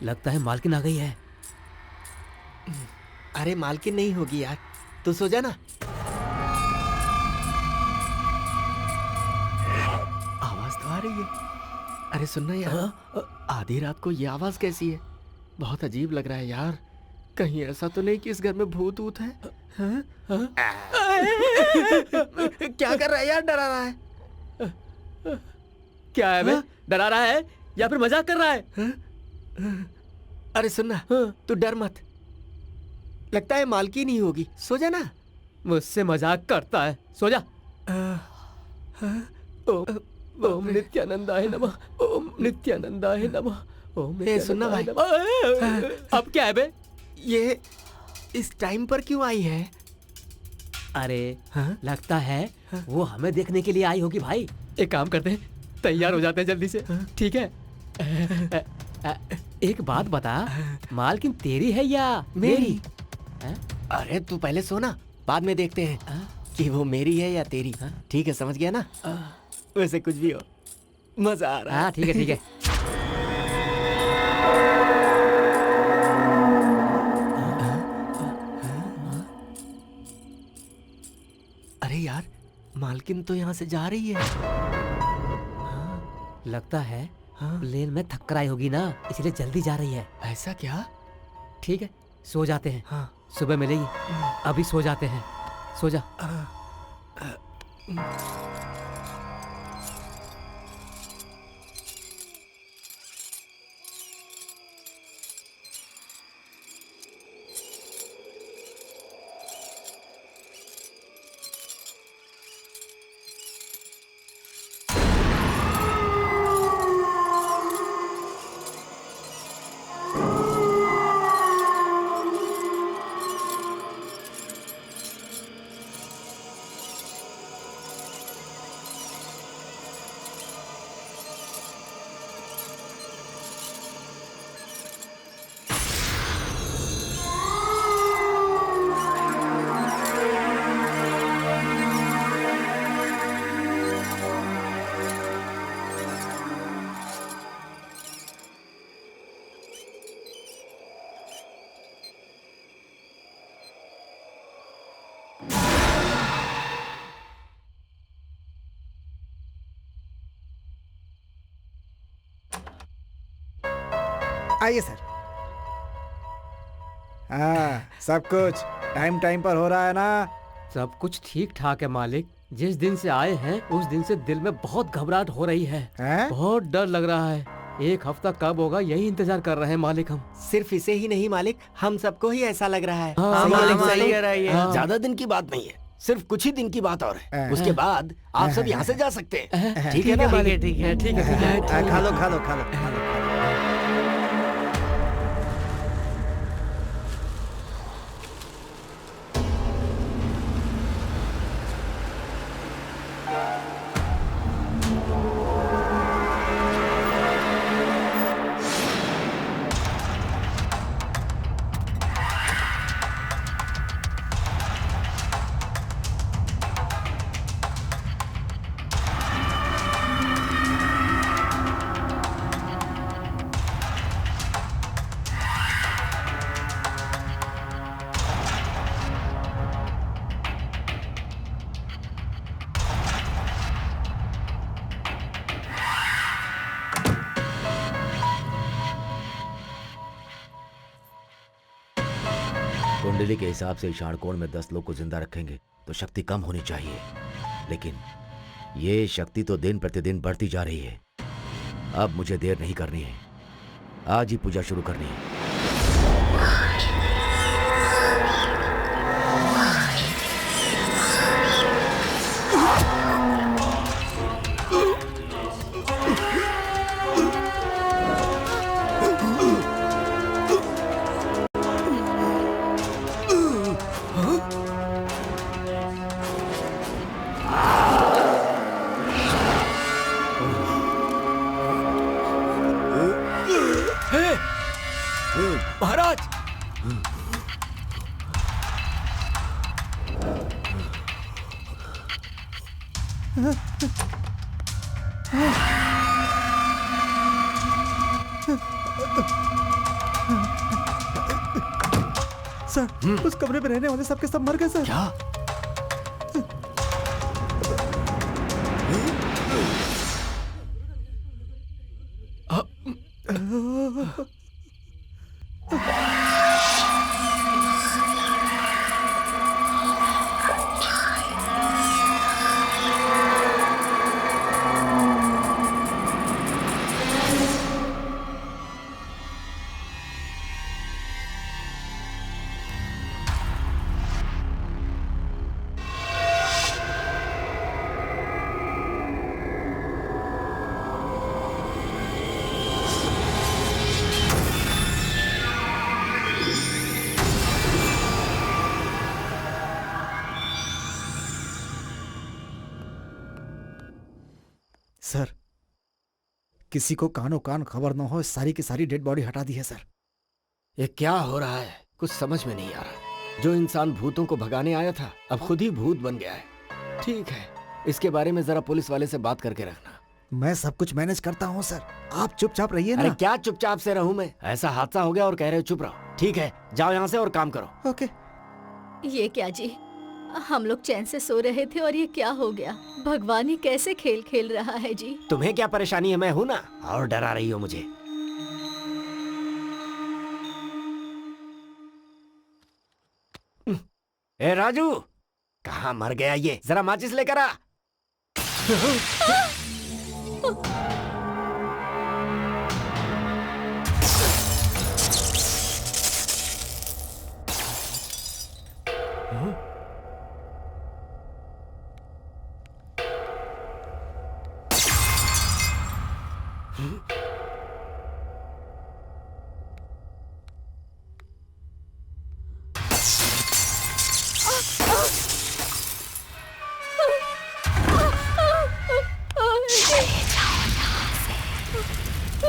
लगता है मालकिन आ गई है। अरे मालकिन नहीं होगी यार, तू सो जा ना। आवाज तो आ रही है। अरे सुनना यार, आधी रात को ये आवाज कैसी है? बहुत अजीब लग रहा है यार। कहीं ऐसा तो नहीं कि इस घर में भूत ऊत है? क्या कर रहा है यार? डरा रहा है? क्या है बे? डरा रहा है या फिर मजाक कर रहा है? अरे सुनना, तू डर मत। लगता है मालकिन ही होगी। सो जा ना। मुझसे मजाक करता है। सो जा। ओम नित्यानंदाय नमः। ओम नित्यानंदाय नमः। ओम सुनना भाई। अब क्या है बे? ये इस टाइम पर क्यों आई है? अरे हाँ? लगता है वो हमें देखने के लिए आई होगी भाई। एक काम करते हैं, तैयार हो जाते हैं जल्दी से, ठीक है? एक बात बता, मालकिन तेरी है या मेरी? अरे तू पहले सोना, बाद में देखते हैं कि वो मेरी है या तेरी। ठीक है, समझ गया ना? वैसे कुछ भी हो, मजा आ रहा है। हाँ ठीक है ठीक है। अरे यार, मालकिन तो यहाँ से जा रही है। लगता है हाँ? प्लेन में थक्कर आई होगी ना, इसलिए जल्दी जा रही है। ऐसा क्या? ठीक है, सो जाते हैं। हाँ। सुबह मिलेगी, अभी सो जाते हैं। सो जा। आइए सर। हाँ, सब कुछ टाइम टाइम पर हो रहा है ना? सब कुछ ठीक ठाक है मालिक। जिस दिन से आए हैं उस दिन से दिल में बहुत घबराहट हो रही है। हैं? बहुत डर लग रहा है। एक हफ्ता कब होगा यही इंतजार कर रहे हैं मालिक हम। सिर्फ इसे ही नहीं मालिक, हम सबको ही ऐसा लग रहा है। हाँ, मालिक हाँ, सही कह रहा है ये। हाँ। ज्यादा दिन की बात नहीं है, सिर्फ कुछ ही दिन की बात और है। उसके बाद आप सब यहाँ से जा सकते हैं। ठीक है ना? ठीक है ठीक है ठीक है ठीक है। खा लो खा लो खा लो खा लो। कुंडली के हिसाब से ईशान में 10 लोग को जिंदा रखेंगे तो शक्ति कम होनी चाहिए, लेकिन ये शक्ति तो दिन प्रतिदिन बढ़ती जा रही है। अब मुझे देर नहीं करनी है, आज ही पूजा शुरू करनी है। महाराज, सर, उस कमरे में रहने वाले सबके सब मर गए सर। क्या? सर, किसी को कानो कान खबर न हो, सारी की सारी डेड बॉडी हटा दी है सर। ये क्या हो रहा है, कुछ समझ में नहीं आ रहा। जो इंसान भूतों को भगाने आया था अब खुद ही भूत बन गया है। ठीक है, इसके बारे में जरा पुलिस वाले से बात करके रखना। मैं सब कुछ मैनेज करता हूँ सर, आप चुपचाप रहिए अरे ना। क्या चुपचाप से रहूं मैं? ऐसा हादसा हो गया और कह रहे हो चुप रहो। ठीक है, जाओ यहाँ से और काम करो। ओके। ये क्या जी, हम लोग चैन से सो रहे थे और ये क्या हो गया? भगवान ही कैसे खेल खेल रहा है जी। तुम्हें क्या परेशानी है? मैं हूं ना, और डरा रही हो मुझे। ए राजू, कहाँ मर गया ये? जरा माचिस लेकर आ।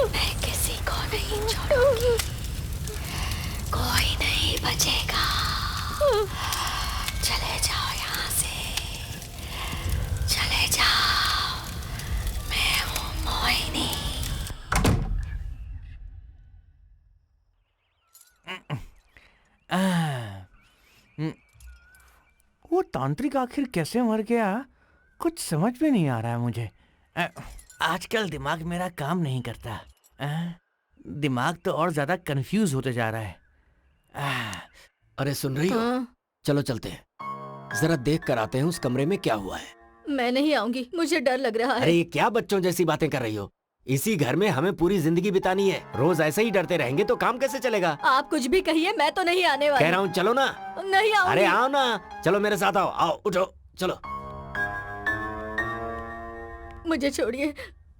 मैं किसी को नहीं छोड़ूंगी, कोई नहीं बचेगा। चले जाओ यहाँ से, चले जाओ। मैं हूँ मोहिनी। वो तांत्रिक आखिर कैसे मर गया, कुछ समझ में नहीं आ रहा है मुझे। आजकल दिमाग मेरा काम नहीं करता। दिमाग तो और ज्यादा कंफ्यूज होते जा रहा है। अरे सुन रही हो? चलो चलते हैं, जरा देख कर आते हैं उस कमरे में क्या हुआ है। मैं नहीं आऊंगी, मुझे डर लग रहा अरे है। ये क्या बच्चों जैसी बातें कर रही हो? इसी घर में हमें पूरी जिंदगी बितानी है, रोज ऐसे ही डरते रहेंगे तो काम कैसे चलेगा? आप कुछ भी कहिए, मैं तो नहीं आने वाली। कह रहा हूँ चलो ना। नहीं आऊंगी। अरे आओ ना, चलो मेरे साथ आओ। आओ उठो, चलो। मुझे छोड़िए।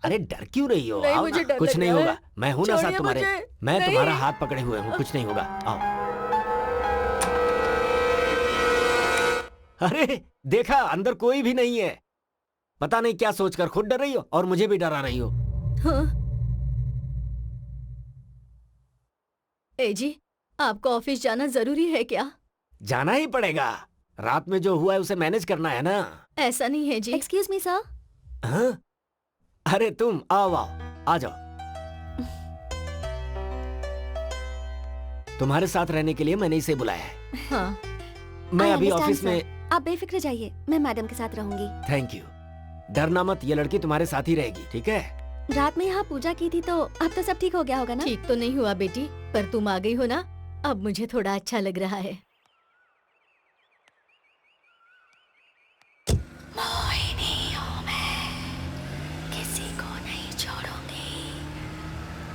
अरे डर क्यों रही हो? नहीं, आओ मुझे ना, डर कुछ लग नहीं रहा होगा। है। मैं हूं ना साथ छोड़िए तुम्हारे। मुझे। मैं नहीं। तुम्हारा हाथ पकड़े हुए हूँ, कुछ नहीं होगा। आओ। अरे देखा, अंदर कोई भी नहीं है। पता नहीं क्या सोचकर खुद डर रही हो और मुझे भी डरा रही हो। हाँ। ए जी, आपको ऑफिस जाना जरूरी है क्या? जाना ही पड़ेगा, रात में जो हुआ है उसे मैनेज करना है ना। ऐसा नहीं है जी। Excuse me sir. हाँ? अरे तुम आओ आओ, आ जाओ। तुम्हारे साथ रहने के लिए मैंने इसे बुलाया है। हाँ। मैं I अभी understand, ऑफिस sir. में। आप बेफिक्र जाइए, मैं मैडम के साथ रहूंगी। Thank you. डरना मत, ये लड़की तुम्हारे साथ ही रहेगी, ठीक है? रात में यहाँ पूजा की थी तो अब तो सब ठीक हो गया होगा ना? ठीक तो नहीं हुआ बेटी, पर तुम आ गई हो ना, अब मुझे थोड़ा अच्छा लग रहा है। मोहिनी हूँ मैं, किसी को नहीं छोड़ूंगी,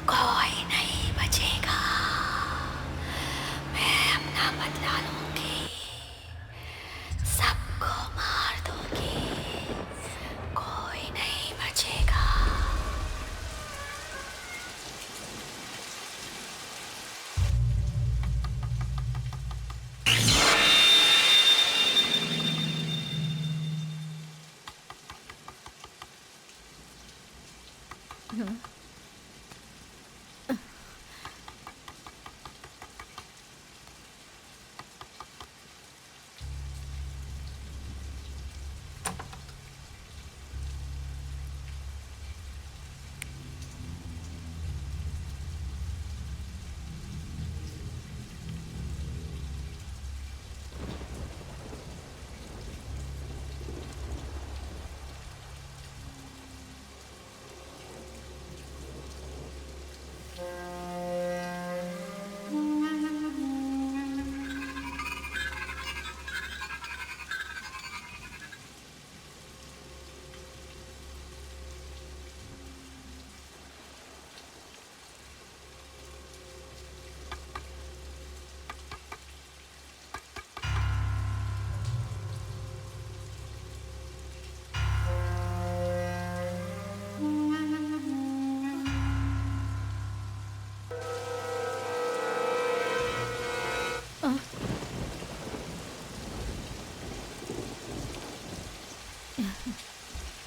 कोई नहीं बचेगा। मैं अपना बदला लूंगी, सबको मार दूंगी, कोई नहीं बचेगा।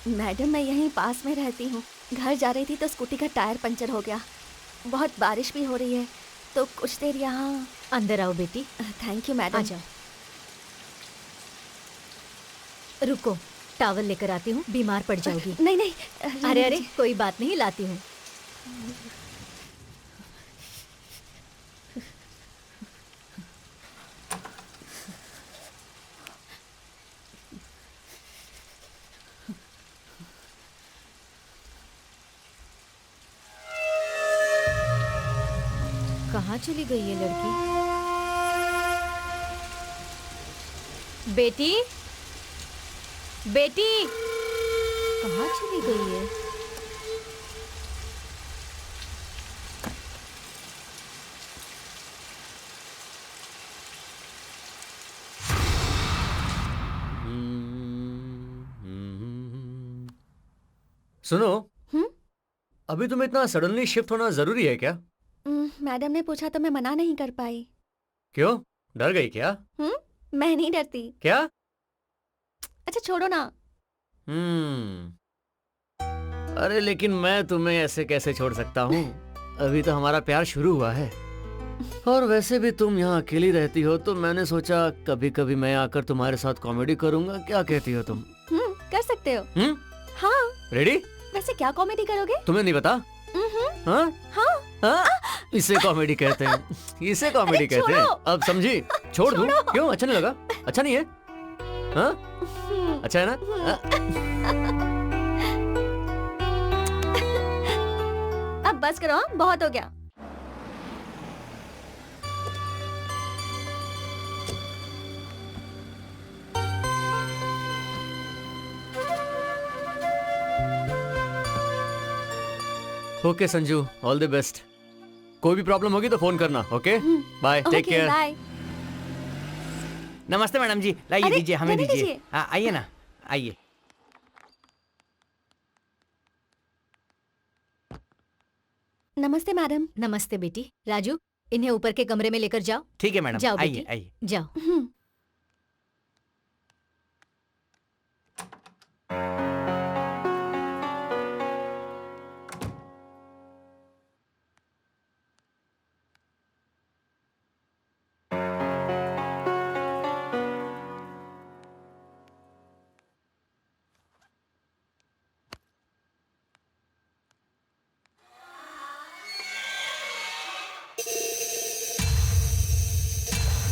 मैडम मैं यहीं पास में रहती हूँ। घर जा रही थी तो स्कूटी का टायर पंचर हो गया। बहुत बारिश भी हो रही है तो कुछ देर यहाँ। अंदर आओ बेटी। थैंक यू आ मैडम। जाओ। रुको, टॉवल लेकर आती हूँ, बीमार पड़ जाओगी। नहीं नहीं, अरे अरे कोई बात नहीं, लाती हूँ। कहाँ चली गई ये लड़की? बेटी, बेटी, कहाँ चली गई है? सुनो, हम्म? अभी तुम्हें इतना सडनली शिफ्ट होना जरूरी है क्या? मैडम ने पूछा तो मैं मना नहीं कर पाई। क्यों, डर गई क्या? मैं नहीं डरती। क्या? अच्छा छोड़ो ना। अरे लेकिन मैं तुम्हें ऐसे कैसे छोड़ सकता हूँ? अभी तो हमारा प्यार शुरू हुआ है। और वैसे भी तुम यहाँ अकेली रहती हो तो मैंने सोचा कभी कभी मैं आकर तुम्हारे साथ कॉमेडी करूँगा। क्या कहती हो तुम? कर सकते हो। हाँ। रेडी? वैसे क्या कॉमेडी करोगे? तुम्हें नहीं पता? हाँ? हाँ। हाँ? इसे कॉमेडी कहते हैं। इसे कॉमेडी कहते हैं। अब समझी? छोड़ दूं? क्यों, अच्छा नहीं लगा? अच्छा नहीं है? हाँ? अच्छा है ना? अब बस करो, बहुत हो गया। Okay Sanju, all the best. कोई भी प्रॉब्लम होगी तो फोन करना। Okay, bye, take care. Bye. नमस्ते मैडम जी, लाइए अरे, दीजिए, हमें नहीं दीजिए। दीजिए। हाँ आइए ना, आइए। नमस्ते मैडम। नमस्ते बेटी। राजू, इन्हें ऊपर के कमरे में लेकर जाओ। ठीक है मैडम, जाओ आइए बेटी, आइए। जाओ।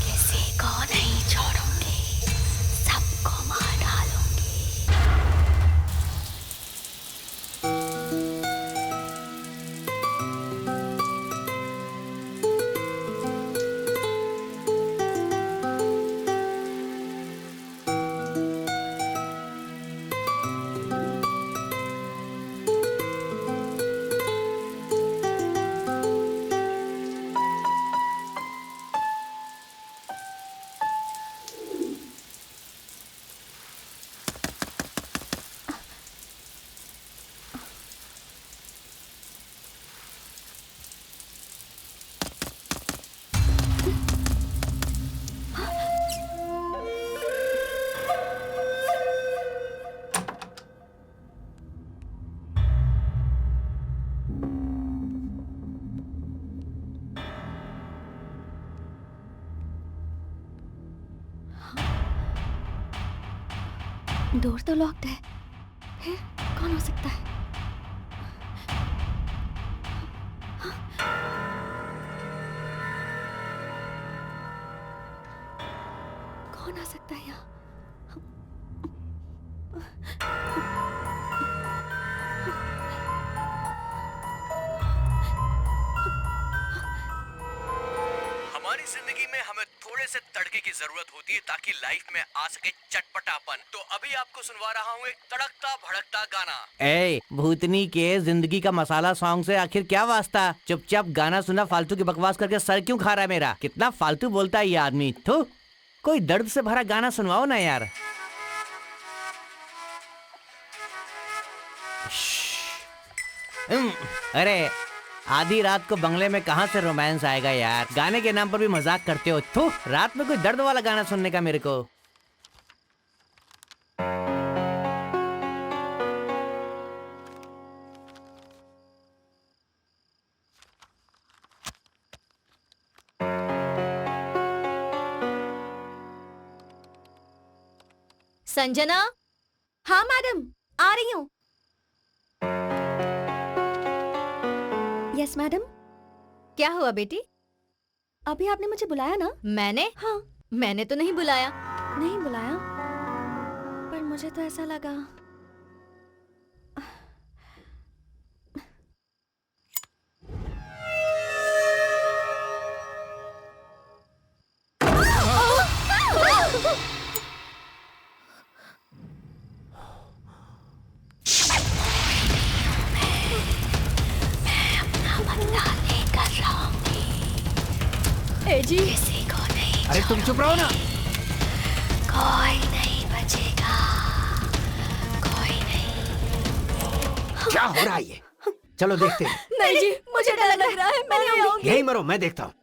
किसी को नहीं छोड़ूंगी, सबको मार डालूंगी। डोर तो लॉक्ड है, फिर कौन हो सकता है? कौन आ सकता है यहाँ? हमारी जिंदगी में हमें थोड़े से तड़के की जरूरत होती है ताकि लाइफ में आ सके चटपटापन। तो अभी आपको सुनवा रहा हूँ एक तड़कता भड़कता गाना। ए भूतनी के जिंदगी का मसाला सॉन्ग से आखिर क्या वास्ता? चुपचाप गाना सुना, फालतू की बकवास करके सर क्यों खा रहा है मेरा? कितना फालतू बोलता है ये आदमी। थू, कोई दर्द से भरा गाना सुनवाओ ना यार। अरे आधी रात को बंगले में कहाँ से रोमांस आएगा यार? गाने के नाम पर भी मजाक करते हो। थू, रात में कोई दर्द वाला गाना सुनने का मेरे को। संजना। हाँ मैडम, आ रही हूँ। Yes madam. क्या हुआ बेटी? अभी आपने मुझे बुलाया ना? मैंने? हाँ। मैंने तो नहीं बुलाया। नहीं बुलाया, पर मुझे तो ऐसा लगा। ए जी, किसी को नहीं, अरे तुम चुप रहो ना। कोई नहीं बचेगा, कोई नहीं। क्या हो रहा है ये? चलो देखते हैं। नहीं जी, मुझे डर लग रहा है, मैं नहीं आऊंगी। यही मरो, मैं देखता हूँ।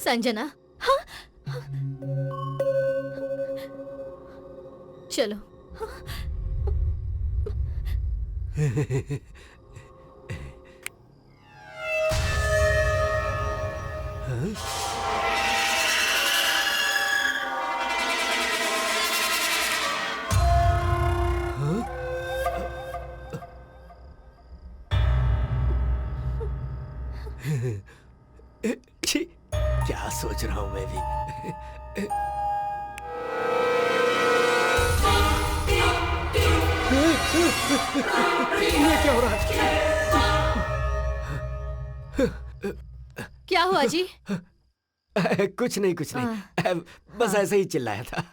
संजना। हाँ? चलो। छी, क्या सोच रहा हूँ मैं भी। ये क्या हो रहा है? क्या हुआ जी? कुछ नहीं, कुछ नहीं। बस ऐसे ही चिल्लाया था।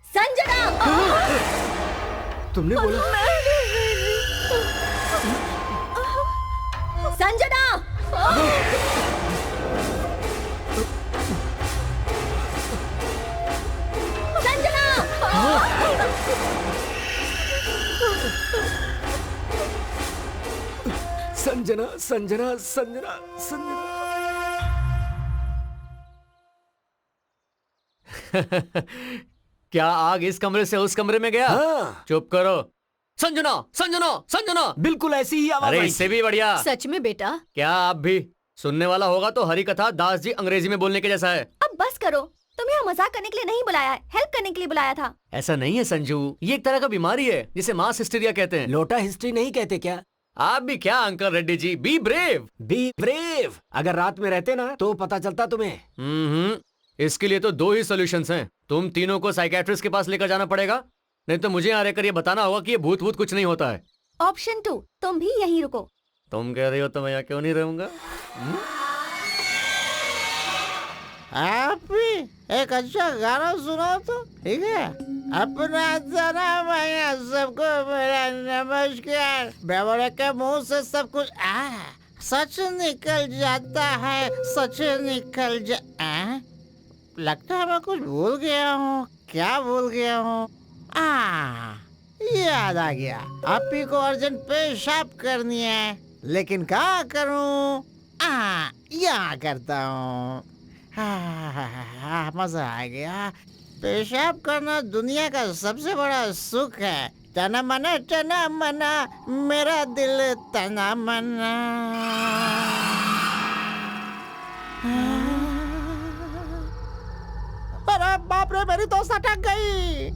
संजना! तुमने बोला? संजना! संजना, संजना, संजना, संजना। क्या आग इस कमरे से उस कमरे में गया? हाँ। चुप करो। संजना, संजना, संजना। बिल्कुल ऐसी ही आवाज अरे आई इससे थी। भी बढ़िया। सच में बेटा? क्या आप भी? सुनने वाला होगा तो हरी कथा दास जी अंग्रेजी में बोलने के जैसा है। अब बस करो, तुम्हें यहाँ मजाक करने के लिए नहीं बुलाया है, हेल्प करने के लिए बुलाया था। ऐसा नहीं है संजू, ये एक तरह का बीमारी है जिसे मास हिस्टीरिया कहते हैं। लोटा हिस्ट्री नहीं कहते क्या? आप भी क्या uncle Reddy ji, be brave. Be brave. अगर रात में रहते ना तो पता चलता तुम्हें। इसके लिए तो दो ही सॉल्यूशंस हैं। तुम तीनों को साइकियाट्रिस्ट के पास लेकर जाना पड़ेगा, नहीं तो मुझे यहाँ रहकर ये बताना होगा कि ये भूत भूत कुछ नहीं होता है। ऑप्शन 2, तुम भी यहीं रुको। तुम कह रही हो तो मैं यहाँ क्यों नहीं रहूंगा? आप भी एक अच्छा गाना सुनाओ तो, ठीक है? अपना जन्म है सबको मेरा नमस्कार। बेवड़े के मुंह से सब कुछ सच निकल जाता है, सच निकल लगता है मैं कुछ भूल गया हूँ। क्या भूल गया हूँ? याद आ गया। आप ही को अर्जेंट पेशाब करनी है, लेकिन क्या करूँ? यहाँ करता हूँ। मजा आ गया। पेशाब करना दुनिया का सबसे बड़ा सुख है। तना मना मेरा दिल तना मना। अरे बाप रे, मेरी तो सटक गई।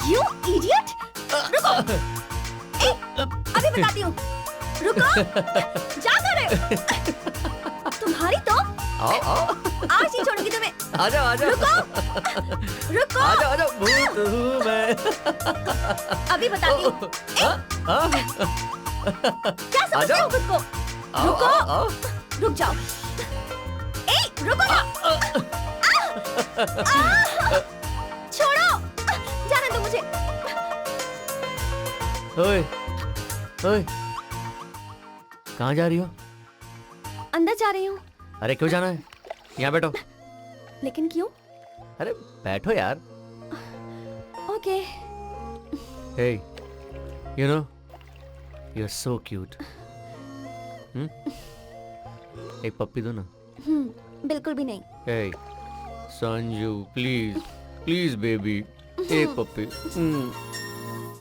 You idiot! रुको! ए, अभी बताती हूँ। रुको! जा कर तुम्हारी तो आओ आओ आज नहीं छोड़ूंगी तुम्हें। आ जाओ आ जाओ रुको! आ जाओ भूत हूँ मैं। अभी बताती हूँ। क्या आ समझते जाओ। हो खुद को? आओ, रुको! आओ, आओ। रुक जाओ। ए, रुको ना! छोड़ो! जाने दो मुझे। ओए ओए कहाँ जा रही हो? अंदर जा रही हूँ। अरे क्यों जाना है? यहाँ बैठो। लेकिन क्यों? अरे बैठो यार। Okay. Hey, you know, you're so cute. एक पप्पी दो ना। बिल्कुल भी नहीं। Hey, Sanju, please, please baby, एक पप्पी।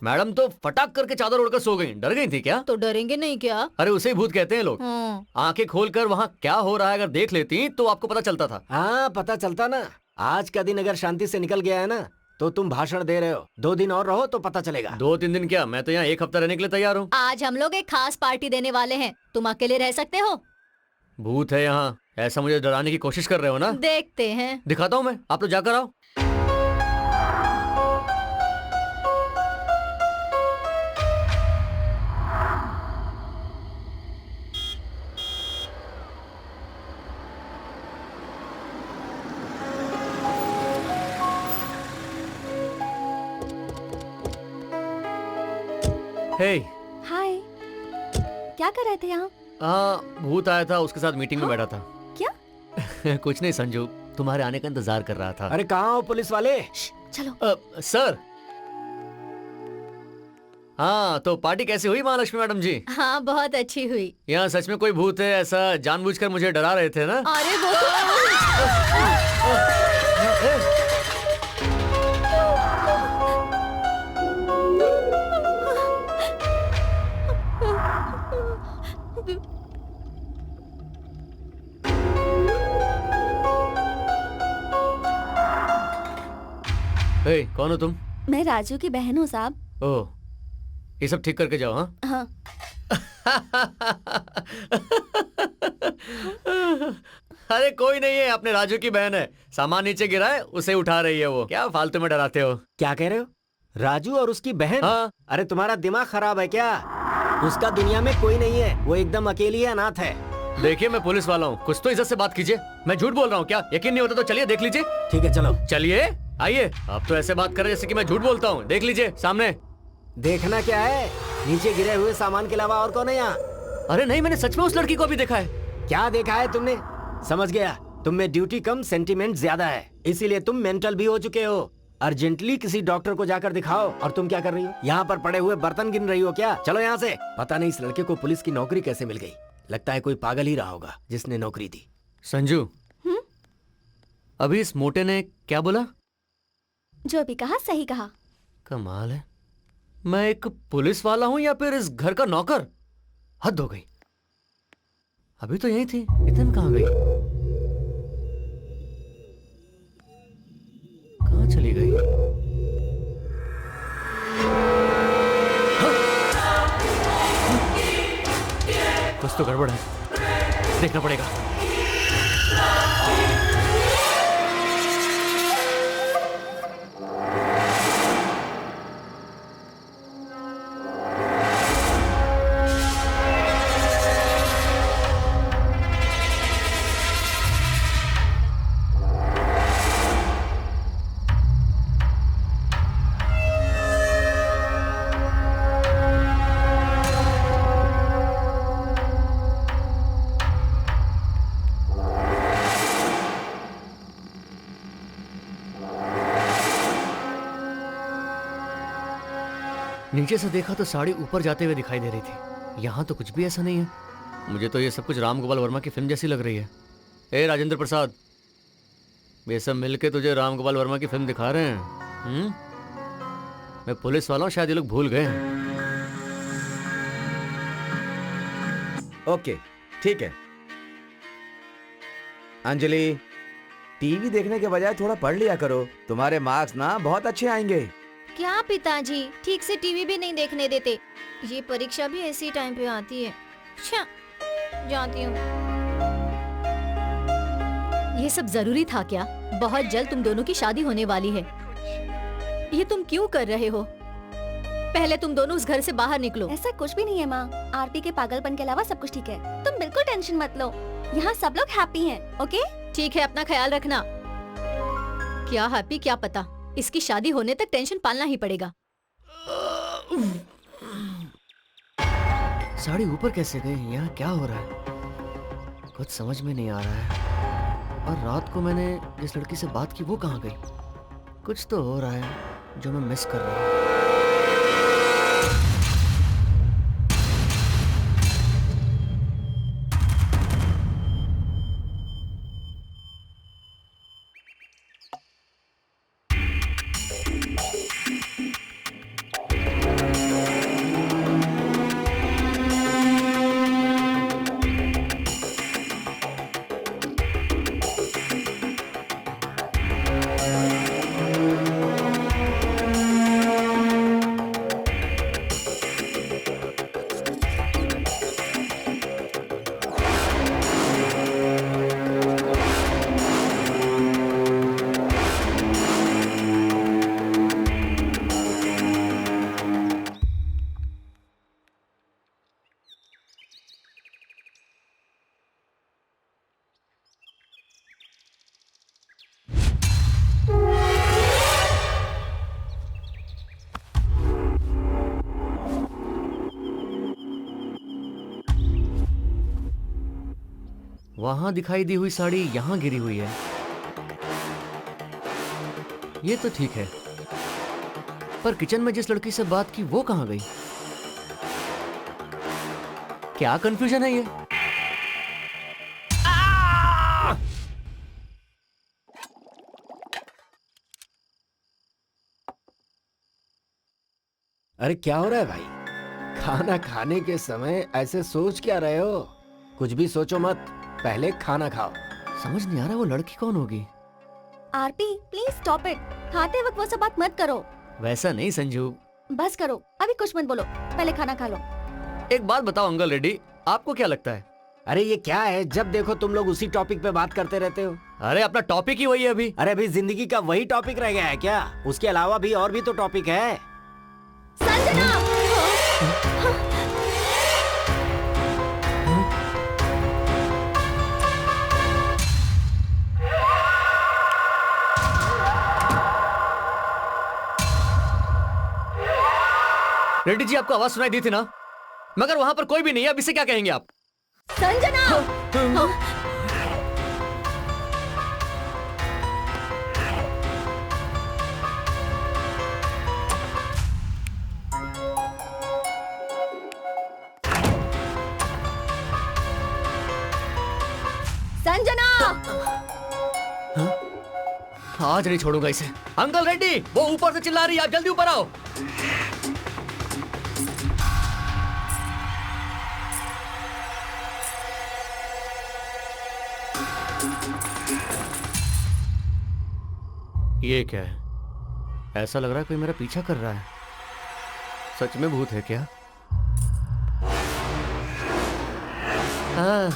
मैडम तो फटाक करके चादर ओढ़कर सो गई। डर गई थी क्या? तो डरेंगे नहीं क्या? अरे उसे ही भूत कहते हैं लोग। आंखें खोलकर वहाँ क्या हो रहा है अगर देख लेती तो आपको पता चलता था। हाँ पता चलता ना। आज का दिन अगर शांति से निकल गया है ना तो तुम भाषण दे रहे हो। 2 दिन और रहो तो पता चलेगा। 2-3 दिन क्या, मैं तो यहाँ 1 हफ्ता रहने के लिए तैयार हूँ। आज हम लोग एक खास पार्टी देने वाले हैं। तुम अकेले रह सकते हो? भूत है यहाँ, ऐसा मुझे डराने की कोशिश कर रहे हो ना? देखते हैं। दिखाता हूँ मैं, आप लोग जाकर आओ। हे हाय। क्या कर रहे थे यहाँ? भूत आया था, उसके साथ मीटिंग में बैठा था। क्या? कुछ नहीं संजू, तुम्हारे आने का इंतजार कर रहा था। अरे कहाँ हो पुलिस वाले? चलो। सर। हाँ तो पार्टी कैसी हुई महालक्ष्मी मैडम जी? हाँ बहुत अच्छी हुई। यहाँ सच में कोई भूत है ऐसा जानबूझकर मुझे डरा रहे थे ना? अरे वो तो कौन हो तुम? मैं राजू की बहन हूँ साहब। ओह, ये सब ठीक करके जाओ। हाँ हाँ। अरे कोई नहीं है, अपने राजू की बहन है। सामान नीचे गिरा है, उसे उठा रही है वो। क्या फालतू में डराते हो? क्या कह रहे हो? राजू और उसकी बहन? हाँ। अरे तुम्हारा दिमाग खराब है क्या? उसका दुनिया में कोई नहीं है, वो एकदम अकेली है, अनाथ है। देखिए मैं पुलिस वाला हूँ, कुछ तो इज्जत से बात कीजिए। मैं झूठ बोल रहा हूँ क्या? यकीन नहीं होता तो चलिए देख लीजिए। ठीक है चलो। चलिए आइए। आप तो ऐसे बात कर रहे जैसे कि मैं झूठ बोलता हूँ। देख लीजिए सामने। देखना क्या है? नीचे गिरे हुए सामान के अलावा और कौन है यहाँ? अरे नहीं, मैंने सच में उस लड़की को भी देखा है। क्या देखा है तुमने? समझ गया, तुम में ड्यूटी कम सेंटीमेंट ज्यादा है, इसीलिए तुम मेंटल भी हो चुके हो। अर्जेंटली किसी डॉक्टर को जाकर दिखाओ। और तुम क्या कर रही हो? यहाँ पर पड़े हुए बर्तन गिन रही हो क्या? चलो यहाँ से। पता नहीं इस लड़के को पुलिस की नौकरी कैसे मिल गई। लगता है कोई पागल ही रहा होगा जिसने नौकरी दी। संजू, अभी इस मोटे ने क्या बोला? जो भी कहा सही कहा। कमाल है, मैं एक पुलिस वाला हूँ या फिर इस घर का नौकर? हद हो गई। अभी तो यही थी, इतन कहाँ गई? कहाँ चली गई? कुछ तो गड़बड़ है, देखना पड़ेगा। नीचे से देखा तो साड़ी ऊपर जाते हुए दिखाई दे रही थी। यहाँ तो कुछ भी ऐसा नहीं है। मुझे तो ये सब कुछ राम गोपाल वर्मा की फिल्म जैसी लग रही है। ए राजेंद्र प्रसाद, ये सब मिलके तुझे राम गोपाल वर्मा की फिल्म दिखा रहे हैं। मैं पुलिस वाला हूँ, शायद ये लोग भूल गए हैं। ओके ठीक है। अंजलि, टीवी देखने के बजाय थोड़ा पढ़ लिया करो, तुम्हारे मार्क्स ना बहुत अच्छे आएंगे। क्या पिताजी, ठीक से टीवी भी नहीं देखने देते। ये परीक्षा भी ऐसी टाइम पे आती है। अच्छा, जाती हूँ। ये सब जरूरी था क्या? बहुत जल्द तुम दोनों की शादी होने वाली है। ये तुम क्यों कर रहे हो? पहले तुम दोनों उस घर से बाहर निकलो। ऐसा कुछ भी नहीं है माँ, आरती के पागलपन के अलावा सब कुछ ठीक है। तुम बिल्कुल टेंशन मत लो, यहाँ सब लोग हैप्पी हैं, ओके? ठीक है, अपना ख्याल रखना। क्या हैप्पी क्या पता, इसकी शादी होने तक टेंशन पालना ही पड़ेगा। साड़ी ऊपर कैसे गई? यहाँ क्या हो रहा है? कुछ समझ में नहीं आ रहा है। और रात को मैंने जिस लड़की से बात की वो कहाँ गई? कुछ तो हो रहा है जो मैं मिस कर रहा हूँ। वहां दिखाई दी हुई साड़ी यहां गिरी हुई है। ये तो ठीक है, पर किचन में जिस लड़की से बात की वो कहां गई? क्या कंफ्यूजन है ये? अरे क्या हो रहा है भाई? खाना खाने के समय ऐसे सोच क्या रहे हो? कुछ भी सोचो मत, पहले खाना खाओ। समझ नहीं आ रहा वो लड़की कौन होगी। आरती प्लीज स्टॉप इट, खाते वक्त वो सब बात मत करो। वैसा नहीं संजू। बस करो, अभी कुछ मत बोलो, पहले खाना खा लो। एक बात बताओ अंकल रेड्डी, आपको क्या लगता है? अरे ये क्या है, जब देखो तुम लोग उसी टॉपिक पे बात करते रहते हो। अरे अपना टॉपिक ही वही है अभी। अरे अभी जिंदगी का वही टॉपिक रह गया है क्या? उसके अलावा भी और भी तो टॉपिक है। संजना! रेड्डी जी आपको आवाज सुनाई दी थी ना, मगर वहां पर कोई भी नहीं है। अब इसे क्या कहेंगे आप? संजना! संजना! आज नहीं छोड़ूंगा इसे। अंकल रेड्डी, वो ऊपर से चिल्ला रही है, आप जल्दी ऊपर आओ। ये क्या है? ऐसा लग रहा है कोई मेरा पीछा कर रहा है। सच में भूत है क्या? हाँ।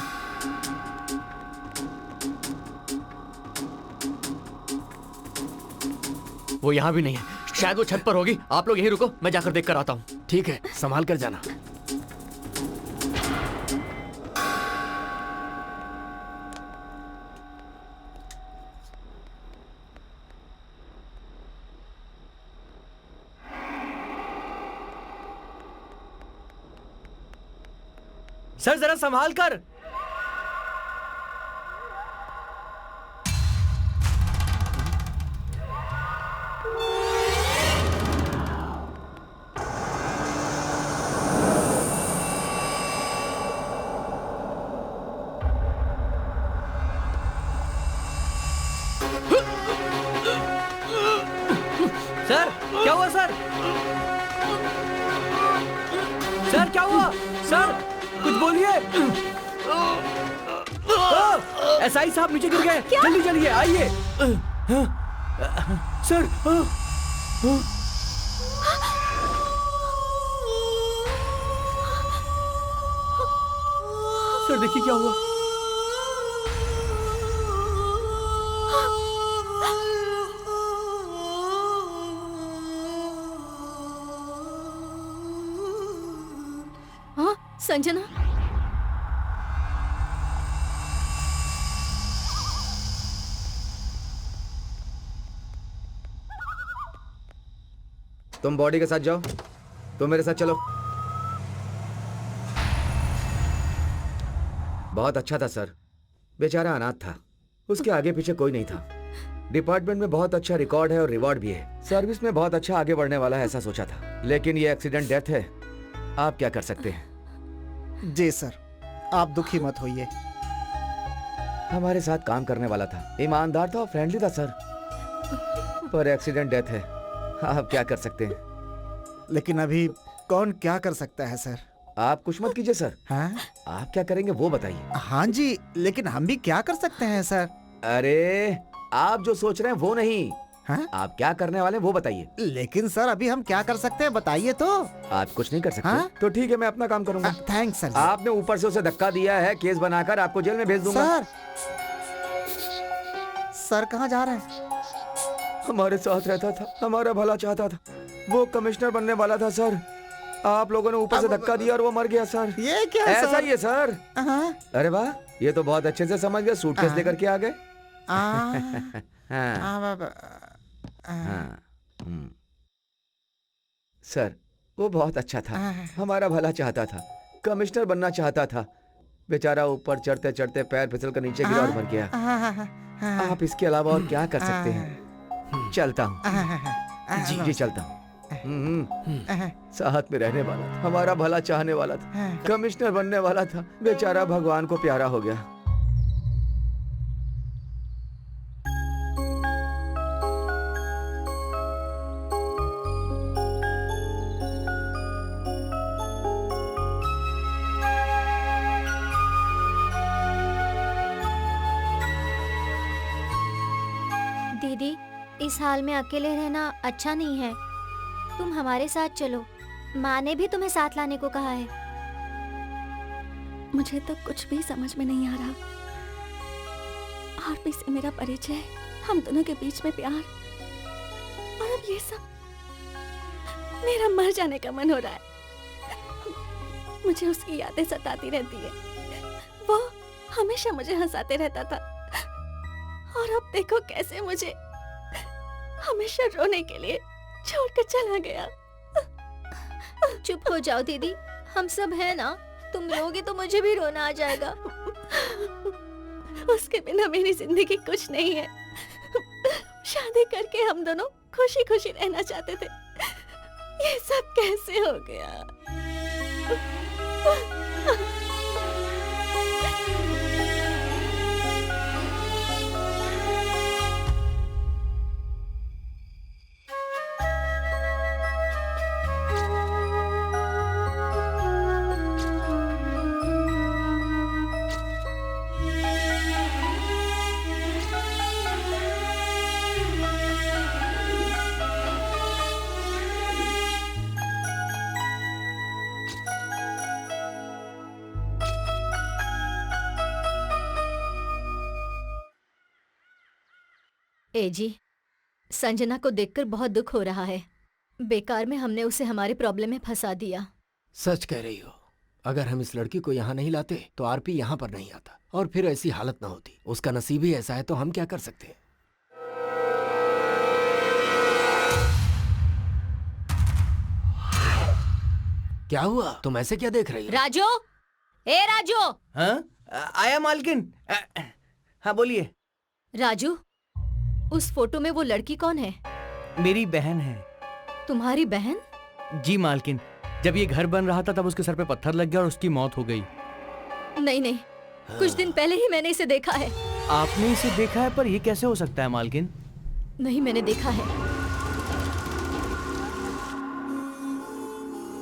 वो यहाँ भी नहीं है, शायद वो छत पर होगी। आप लोग यहीं रुको, मैं जाकर देख कर आता हूँ। ठीक है, संभाल कर जाना। सर जरा संभाल कर। सर क्या हुआ सर? सर क्या हुआ? सर कुछ बोलिए। एसआई साहब नीचे गिर गए, जल्दी चलिए आइए। सर सर देखिए क्या हुआ। हाँ संजना, तुम बॉडी के साथ जाओ, तुम मेरे साथ चलो। बहुत अच्छा था सर, बेचारा अनाथ था, उसके आगे पीछे कोई नहीं था। डिपार्टमेंट में बहुत अच्छा रिकॉर्ड है और रिवॉर्ड भी है। सर्विस में बहुत अच्छा आगे बढ़ने वाला है ऐसा सोचा था, लेकिन ये एक्सीडेंट डेथ है। आप क्या कर सकते हैं? जी सर, आप दुखी मत होइए। हमारे साथ काम करने वाला था, ईमानदार था और फ्रेंडली था सर, पर एक्सीडेंट डेथ है। आप क्या कर सकते हैं? लेकिन अभी कौन क्या कर सकता है सर? आप कुछ मत कीजिए सर। हाँ आप क्या करेंगे वो बताइए। हाँ जी, लेकिन हम भी क्या कर सकते हैं सर? अरे आप जो सोच रहे हैं वो नहीं, हाँ? आप क्या करने वाले हैं वो बताइए। लेकिन सर अभी हम क्या कर सकते हैं बताइए तो। आप कुछ नहीं कर सकते? हाँ? तो ठीक है, मैं अपना काम करूंगा। Thanks sir. आपने ऊपर से उसे धक्का दिया है, केस बनाकर आपको जेल में भेज दूंगा। सर सर कहाँ जा रहे हैं? हमारे साथ रहता था, हमारा भला चाहता था, वो कमिश्नर बनने वाला था सर। आप लोगों ने ऊपर से धक्का दिया और वो मर गया सर। ये क्या ऐसा सर? ही है सर। हाँ? अरे वाह, ये तो बहुत अच्छे से समझ गए, सूटकेस हाँ। लेकर के आ गए। हाँ। हाँ, हाँ, सर वो बहुत अच्छा था, हमारा भला चाहता था, कमिश्नर बनना चाहता था। बेचारा ऊपर चढ़ते चढ़ते पैर फिसल कर नीचे गिरा और मर गया। आप इसके अलावा और क्या कर सकते हैं? चलता हूँ। जी जी चलता हूँ। साथ में रहने वाला था, हमारा भला चाहने वाला था, कमिश्नर बनने वाला था, बेचारा भगवान को प्यारा हो गया। दीदी, इस हाल में अकेले रहना अच्छा नहीं है। तुम हमारे साथ चलो, माँ ने भी तुम्हें साथ लाने को कहा है। मुझे तो कुछ भी समझ में नहीं आ रहा। आरपी से मेरा परिचय, हम दोनों के बीच में प्यार, और अब ये सब। मेरा मर जाने का मन हो रहा है। मुझे उसकी यादें सताती रहती है। वो हमेशा मुझे हंसाते रहता था, और अब देखो कैसे मुझे हमेशा रोने के लिए छोड़कर चला गया। चुप हो जाओ दीदी, हम सब हैं ना। तुम रोगी तो मुझे भी रोना आ जाएगा। उसके बिना मेरी जिंदगी कुछ नहीं है। शादी करके हम दोनों खुशी खुशी रहना चाहते थे। ये सब कैसे हो गया? ए जी, संजना को देखकर बहुत दुख हो रहा है। बेकार में हमने उसे हमारे प्रॉब्लम में फंसा दिया। सच कह रही हो। अगर हम इस लड़की को यहाँ नहीं लाते तो आरपी यहाँ पर नहीं आता, और फिर ऐसी हालत ना होती। उसका नसीब ही ऐसा है, तो हम क्या कर सकते हैं? क्या हुआ? तुम ऐसे क्या देख रही हो? राजू, ए राजू। हाँ? आया मालकिन। हाँ बोलिए। राजू, उस फोटो में वो लड़की कौन है? मेरी बहन है। तुम्हारी बहन? जी मालकिन, जब ये घर बन रहा था तब उसके सर पे पत्थर लग गया और उसकी मौत हो गई। नहीं नहीं, कुछ दिन पहले ही मैंने इसे देखा है। आपने इसे देखा है, पर ये कैसे हो सकता है मालकिन? नहीं, मैंने देखा है।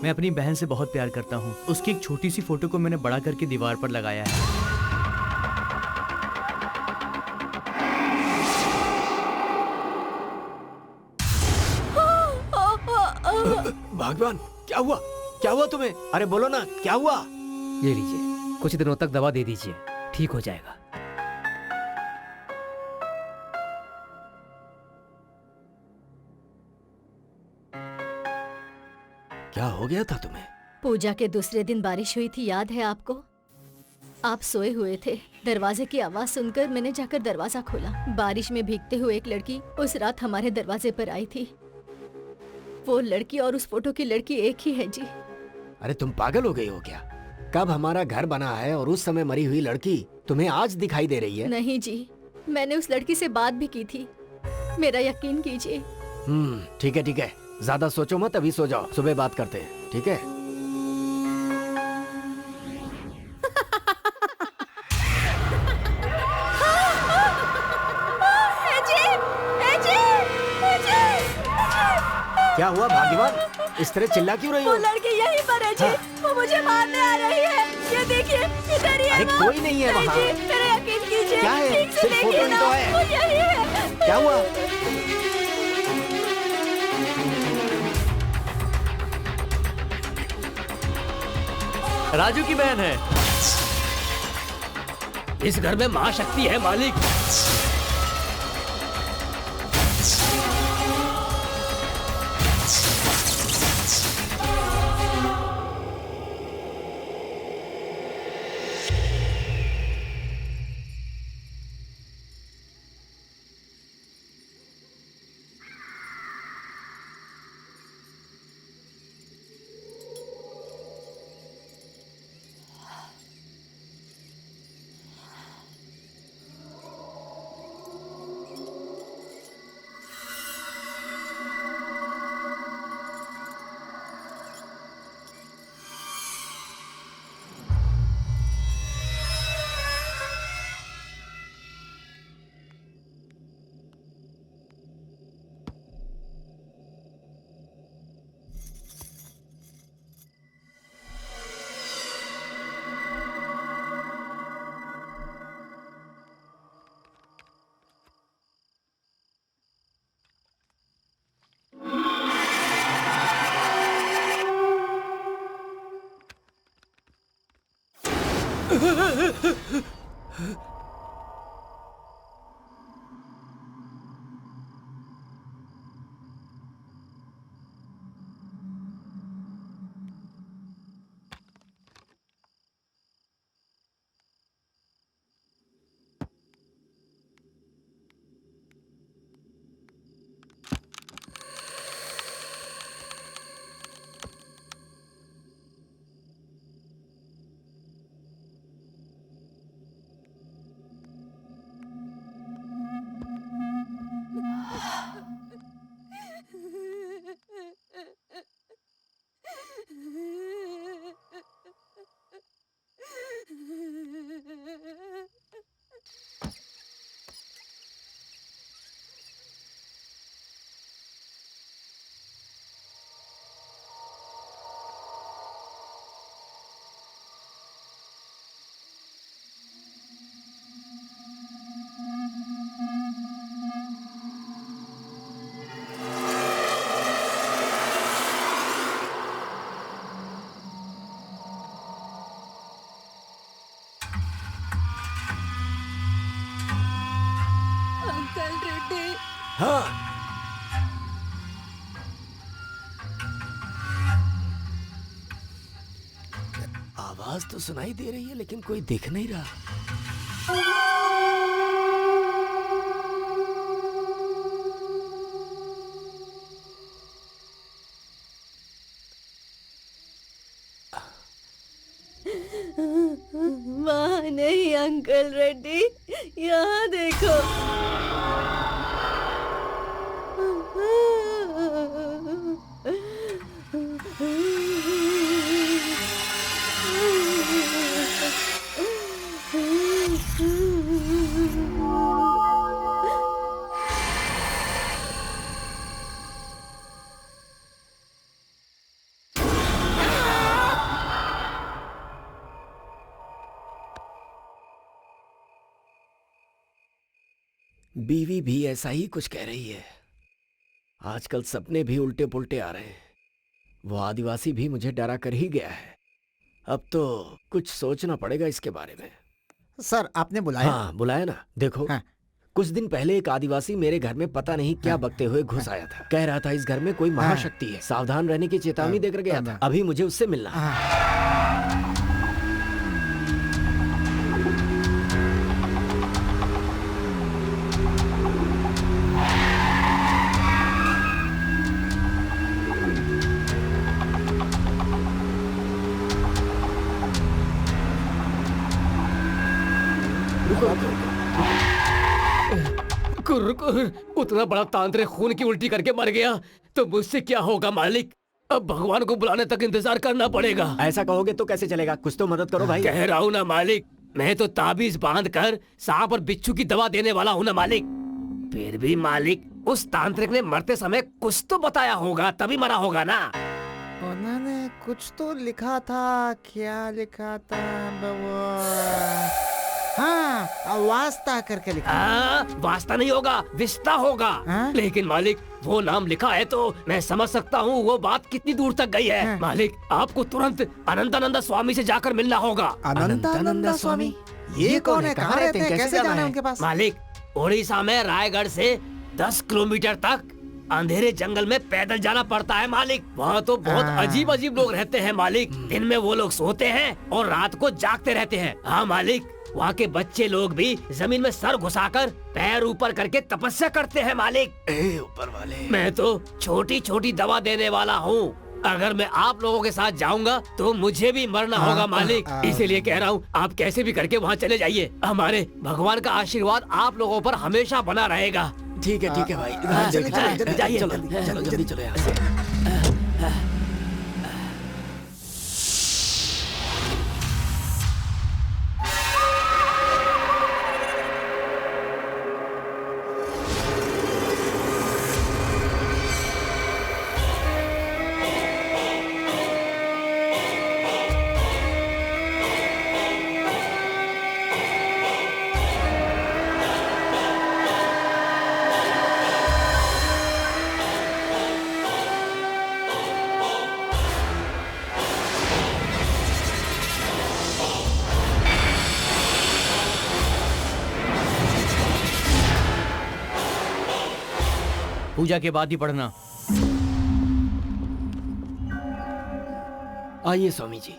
मैं अपनी बहन से बहुत प्यार करता हूँ। उसकी एक छोटी सी फोटो को मैंने बड़ा करके दीवार पर लगाया है। भगवान, क्या हुआ? क्या हुआ तुम्हें? अरे बोलो ना, क्या हुआ? ये लीजिए, कुछ दिनों तक दवा दे दीजिए, ठीक हो जाएगा। क्या हो गया था तुम्हें? पूजा के दूसरे दिन बारिश हुई थी, याद है आपको? आप सोए हुए थे। दरवाजे की आवाज सुनकर मैंने जाकर दरवाजा खोला। बारिश में भीगते हुए एक लड़की उस रात हमारे दरवाजे पर आई थी। वो लड़की और उस फोटो की लड़की एक ही है जी। अरे तुम पागल हो गई हो क्या? कब हमारा घर बना है और उस समय मरी हुई लड़की तुम्हें आज दिखाई दे रही है? नहीं जी, मैंने उस लड़की से बात भी की थी, मेरा यकीन कीजिए। ठीक है ठीक है, ज्यादा सोचो मत, अभी सो जाओ, सुबह बात करते हैं, ठीक है? क्या हुआ भाग्यवान, इस तरह चिल्ला क्यों रही हो? वो लड़की यहीं पर है जी। वो मुझे मारने आ रही है। ये देखिए, इधर ही है। अरे वो। कोई नहीं है नहीं वहाँ। जी, मेरा यकीन कीजिए। क्या है? ठीक से सिर्फ देखिए फोटो ही ना, तो है। वो यही है। क्या हुआ? राजू की बहन है। इस घर में महाशक्ति है मालिक। हाँ, आवाज तो सुनाई दे रही है लेकिन कोई दिख नहीं रहा। वहाँ नहीं अंकल रेड्डी, यहाँ देखो। बीवी भी ऐसा ही कुछ कह रही है। आजकल सपने भी उल्टे पुल्टे आ रहे हैं। वो आदिवासी भी मुझे डरा कर ही गया है। अब तो कुछ सोचना पड़ेगा इसके बारे में। सर आपने बुलाया? हाँ बुलाया ना। देखो हाँ। कुछ दिन पहले एक आदिवासी मेरे घर में पता नहीं क्या बकते हुए घुस आया था। कह रहा था इस घर में कोई महाशक्ति है, सावधान रहने की चेतावनी देकर गया था। अभी मुझे उससे मिलना है। उतना बड़ा तांत्रिक खून की उल्टी करके मर गया तो मुझसे क्या होगा मालिक? अब भगवान को बुलाने तक इंतजार करना पड़ेगा। ऐसा कहोगे तो कैसे चलेगा? कुछ तो मदद करो भाई। कह रहा हूँ ना मालिक, मैं तो ताबीज बांध कर सांप और बिच्छू की दवा देने वाला हूँ ना मालिक। फिर भी मालिक, उस तांत्रिक ने मरते समय कुछ तो बताया होगा, तभी मरा होगा ना। उन्होंने कुछ तो लिखा था। क्या लिखा था बाबा? हाँ, वास्ता करके लिखा। वास्ता नहीं होगा, विस्ता होगा। लेकिन मालिक वो नाम लिखा है तो मैं समझ सकता हूँ वो बात कितनी दूर तक गई है। मालिक आपको तुरंत अनंतानंदा स्वामी से जाकर मिलना होगा। अनंतानंदा स्वामी? ये कौन है? कहाँ रहते हैं? कैसे जाना है उनके पास? मालिक उड़ीसा में रायगढ़ से 10 किलोमीटर तक अंधेरे जंगल में पैदल जाना पड़ता है मालिक। वहाँ तो बहुत अजीब अजीब लोग रहते हैं मालिक। दिन में वो लोग सोते हैं और रात को जागते रहते हैं। हाँ मालिक, वहाँ के बच्चे लोग भी जमीन में सर घुसाकर पैर ऊपर करके तपस्या करते हैं मालिक। ऊपर वाले। मैं तो छोटी छोटी दवा देने वाला हूँ। अगर मैं आप लोगों के साथ जाऊंगा तो मुझे भी मरना होगा मालिक। इसीलिए कह रहा हूँ आप कैसे भी करके वहाँ चले जाइए। हमारे भगवान का आशीर्वाद आप लोगों पर हमेशा बना रहेगा। ठीक है भाई। जाइए, चलो जल्दी चलो यहाँ से। पूजा के बाद ही पढ़ना। आइए स्वामी जी।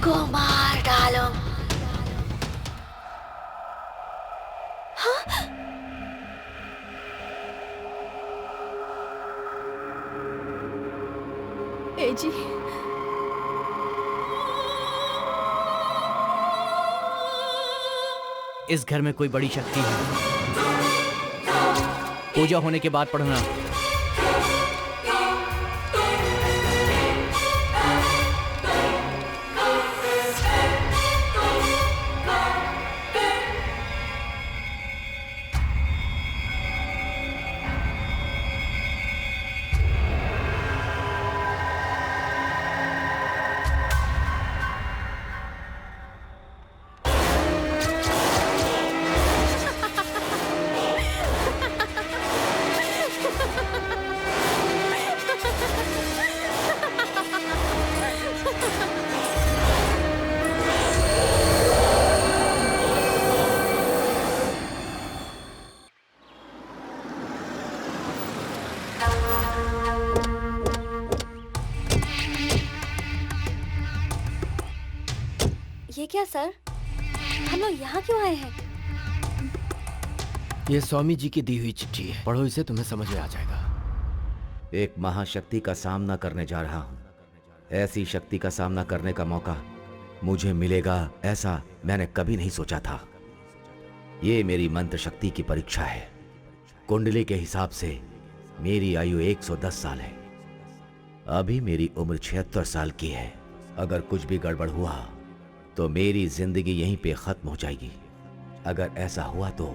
सबको मार डालो। ए जी, इस घर में कोई बड़ी शक्ति है। पूजा होने के बाद पढ़ना। ये क्या सर, हम लोग यहाँ क्यों आए हैं? ये स्वामी जी की दी हुई चिट्ठी है, पढ़ो इसे, तुम्हें समझ में आ जाएगा। एक महाशक्ति का सामना करने जा रहा हूं। ऐसी शक्ति का सामना करने का मौका मुझे मिलेगा, ऐसा मैंने कभी नहीं सोचा था। ये मेरी मंत्र शक्ति की परीक्षा है। कुंडली के हिसाब से मेरी आयु 110 साल है। अभी मेरी उम्र 76 साल की है। अगर कुछ भी गड़बड़ हुआ तो मेरी जिंदगी यहीं पे खत्म हो जाएगी। अगर ऐसा हुआ तो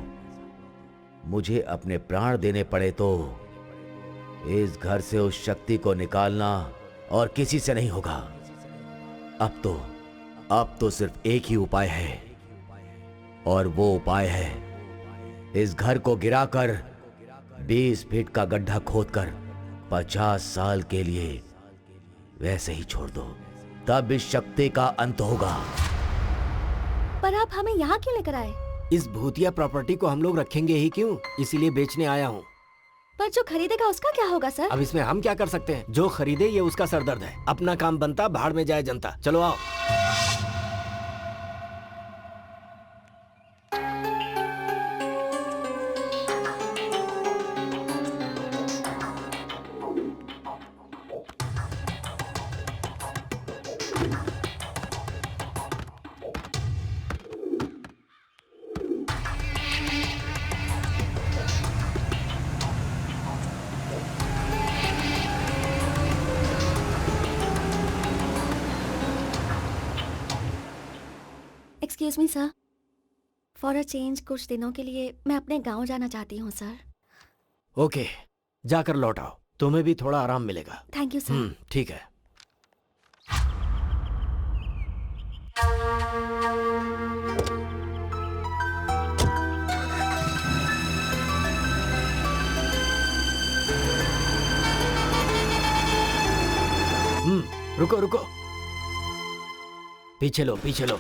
मुझे अपने प्राण देने पड़े तो इस घर से उस शक्ति को निकालना और किसी से नहीं होगा। अब तो सिर्फ एक ही उपाय है, और वो उपाय है इस घर को गिराकर 20 फीट का गड्ढा खोदकर 50 साल के लिए वैसे ही छोड़ दो, तब इस शक्ति का अंत होगा। पर आप हमें यहाँ क्यों लेकर आए? इस भूतिया प्रॉपर्टी को हम लोग रखेंगे ही क्यों, इसीलिए बेचने आया हूँ। पर जो खरीदेगा उसका क्या होगा सर? अब इसमें हम क्या कर सकते हैं? जो खरीदे ये उसका सरदर्द है। अपना काम बनता, भाड़ में जाए जनता। चलो आओ। Excuse me sir, for a change कुछ दिनों के लिए मैं अपने गांव जाना चाहती हूँ सर। ओके, जाकर लौट आओ, तुम्हें भी थोड़ा आराम मिलेगा। Thank you sir. ठीक है। रुको रुको, पीछे लो पीछे लो,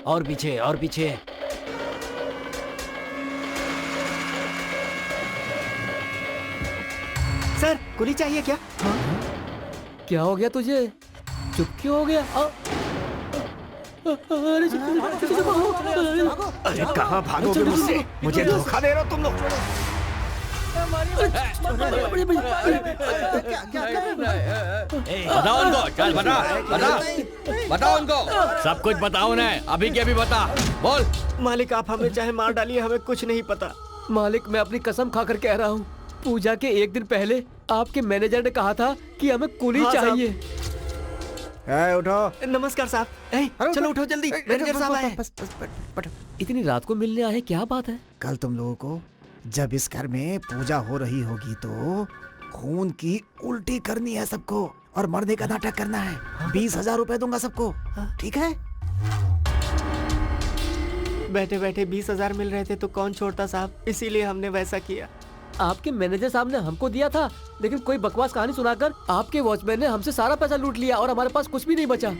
और पीछे और पीछे। सर, कुली चाहिए क्या? क्या हो गया तुझे? चुप क्यों हो गया? अरे कहाँ भागोगे मुझसे? मुझे धोखा दे रहे हो तुम लोग। बताओ उनको, चल बताओ उनको, सब कुछ बताओ उन्हें, अभी के अभी बता, बोल। मालिक, आप हमें चाहे मार डालिए, हमें कुछ नहीं पता। मालिक, मैं अपनी कसम खाकर कह रहा हूँ, पूजा के एक दिन पहले आपके मैनेजर ने कहा था कि हमें कुली चाहिए। उठो। नमस्कार साहब। चलो उठो जल्दी, मैनेजर साहब आए। इतनी रात को मिलने आए, क्या बात है? कल तुम लोगों को जब इस घर में पूजा हो रही होगी तो खून की उल्टी करनी है सबको, और मरने का नाटक करना है। 20,000 रुपए दूंगा सबको, ठीक है? बैठे बैठे 20,000 मिल रहे थे तो कौन छोड़ता साहब, इसीलिए हमने वैसा किया। आपके मैनेजर साहब ने हमको दिया था, लेकिन कोई बकवास कहानी सुनाकर आपके वॉचमैन ने हमसे सारा पैसा लूट लिया और हमारे पास कुछ भी नहीं बचा।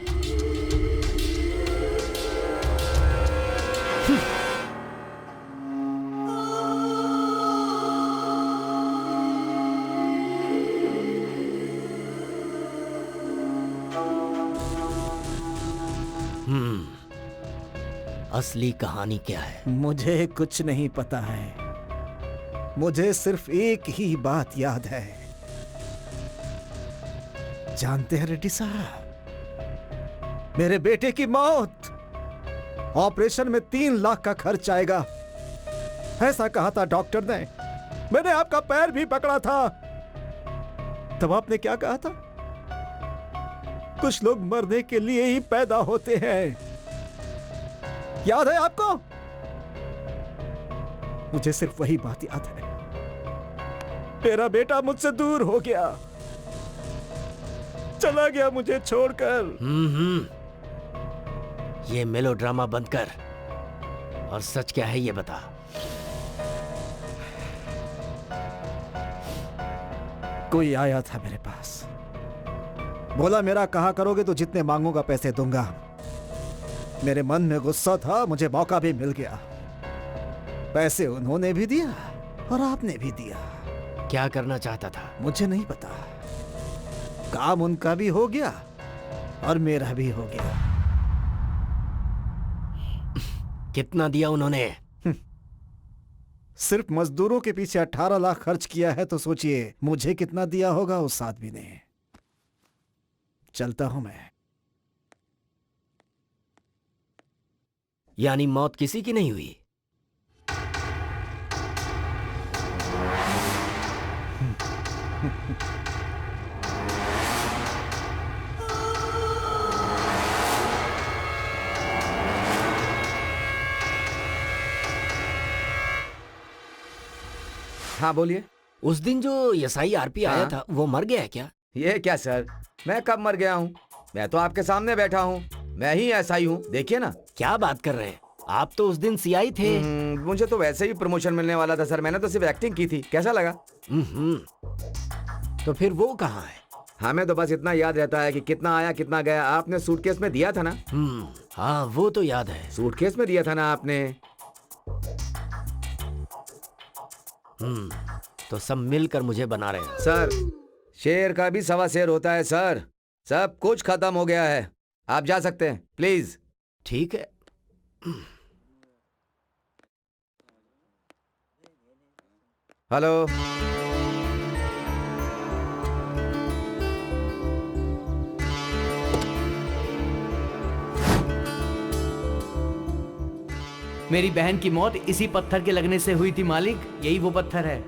असली कहानी क्या है? मुझे कुछ नहीं पता है। मुझे सिर्फ एक ही बात याद है। जानते हैं रेड्डी साहब, मेरे बेटे की मौत, ऑपरेशन में 3 लाख का खर्च आएगा, ऐसा कहा था डॉक्टर ने। मैंने आपका पैर भी पकड़ा था। तब आपने क्या कहा था? कुछ लोग मरने के लिए ही पैदा होते हैं। याद है आपको? मुझे सिर्फ वही बात याद है। मेरा बेटा मुझसे दूर हो गया, चला गया मुझे छोड़कर। ये मेलोड्रामा बंद कर और सच क्या है ये बता। कोई आया था मेरे पास, बोला मेरा कहा करोगे तो जितने मांगूंगा पैसे दूंगा। मेरे मन में गुस्सा था, मुझे मौका भी मिल गया। पैसे उन्होंने भी दिया और आपने भी दिया। क्या करना चाहता था? मुझे नहीं पता। काम उनका भी हो गया और मेरा भी हो गया। कितना दिया उन्होंने? सिर्फ मजदूरों के पीछे 18 लाख खर्च किया है, तो सोचिए मुझे कितना दिया होगा उस आदमी ने। चलता हूं मैं। यानी मौत किसी की नहीं हुई? हाँ बोलिए। उस दिन जो SIRP आया था वो मर गया है क्या? ये क्या सर, मैं कब मर गया हूँ? मैं तो आपके सामने बैठा हूँ, मैं ही SI हूँ, देखिए ना। क्या बात कर रहे हैं आप? तो उस दिन CI थे। मुझे तो वैसे ही प्रमोशन मिलने वाला था सर, मैंने तो सिर्फ एक्टिंग की थी। कैसा लगा? तो फिर वो कहाँ है? हमें तो बस इतना याद रहता है कि कितना आया कितना गया। आपने सूटकेस में दिया था ना? हाँ वो तो याद है। सूटकेस में दिया था ना आपने? तो सब मिलकर मुझे बना रहे हैं। सर, शेर का भी 1.25 शेर होता है सर। सब कुछ खत्म हो गया है, आप जा सकते हैं प्लीज। ठीक है। हेलो, मेरी बहन की मौत इसी पत्थर के लगने से हुई थी मालिक। यही वो पत्थर है।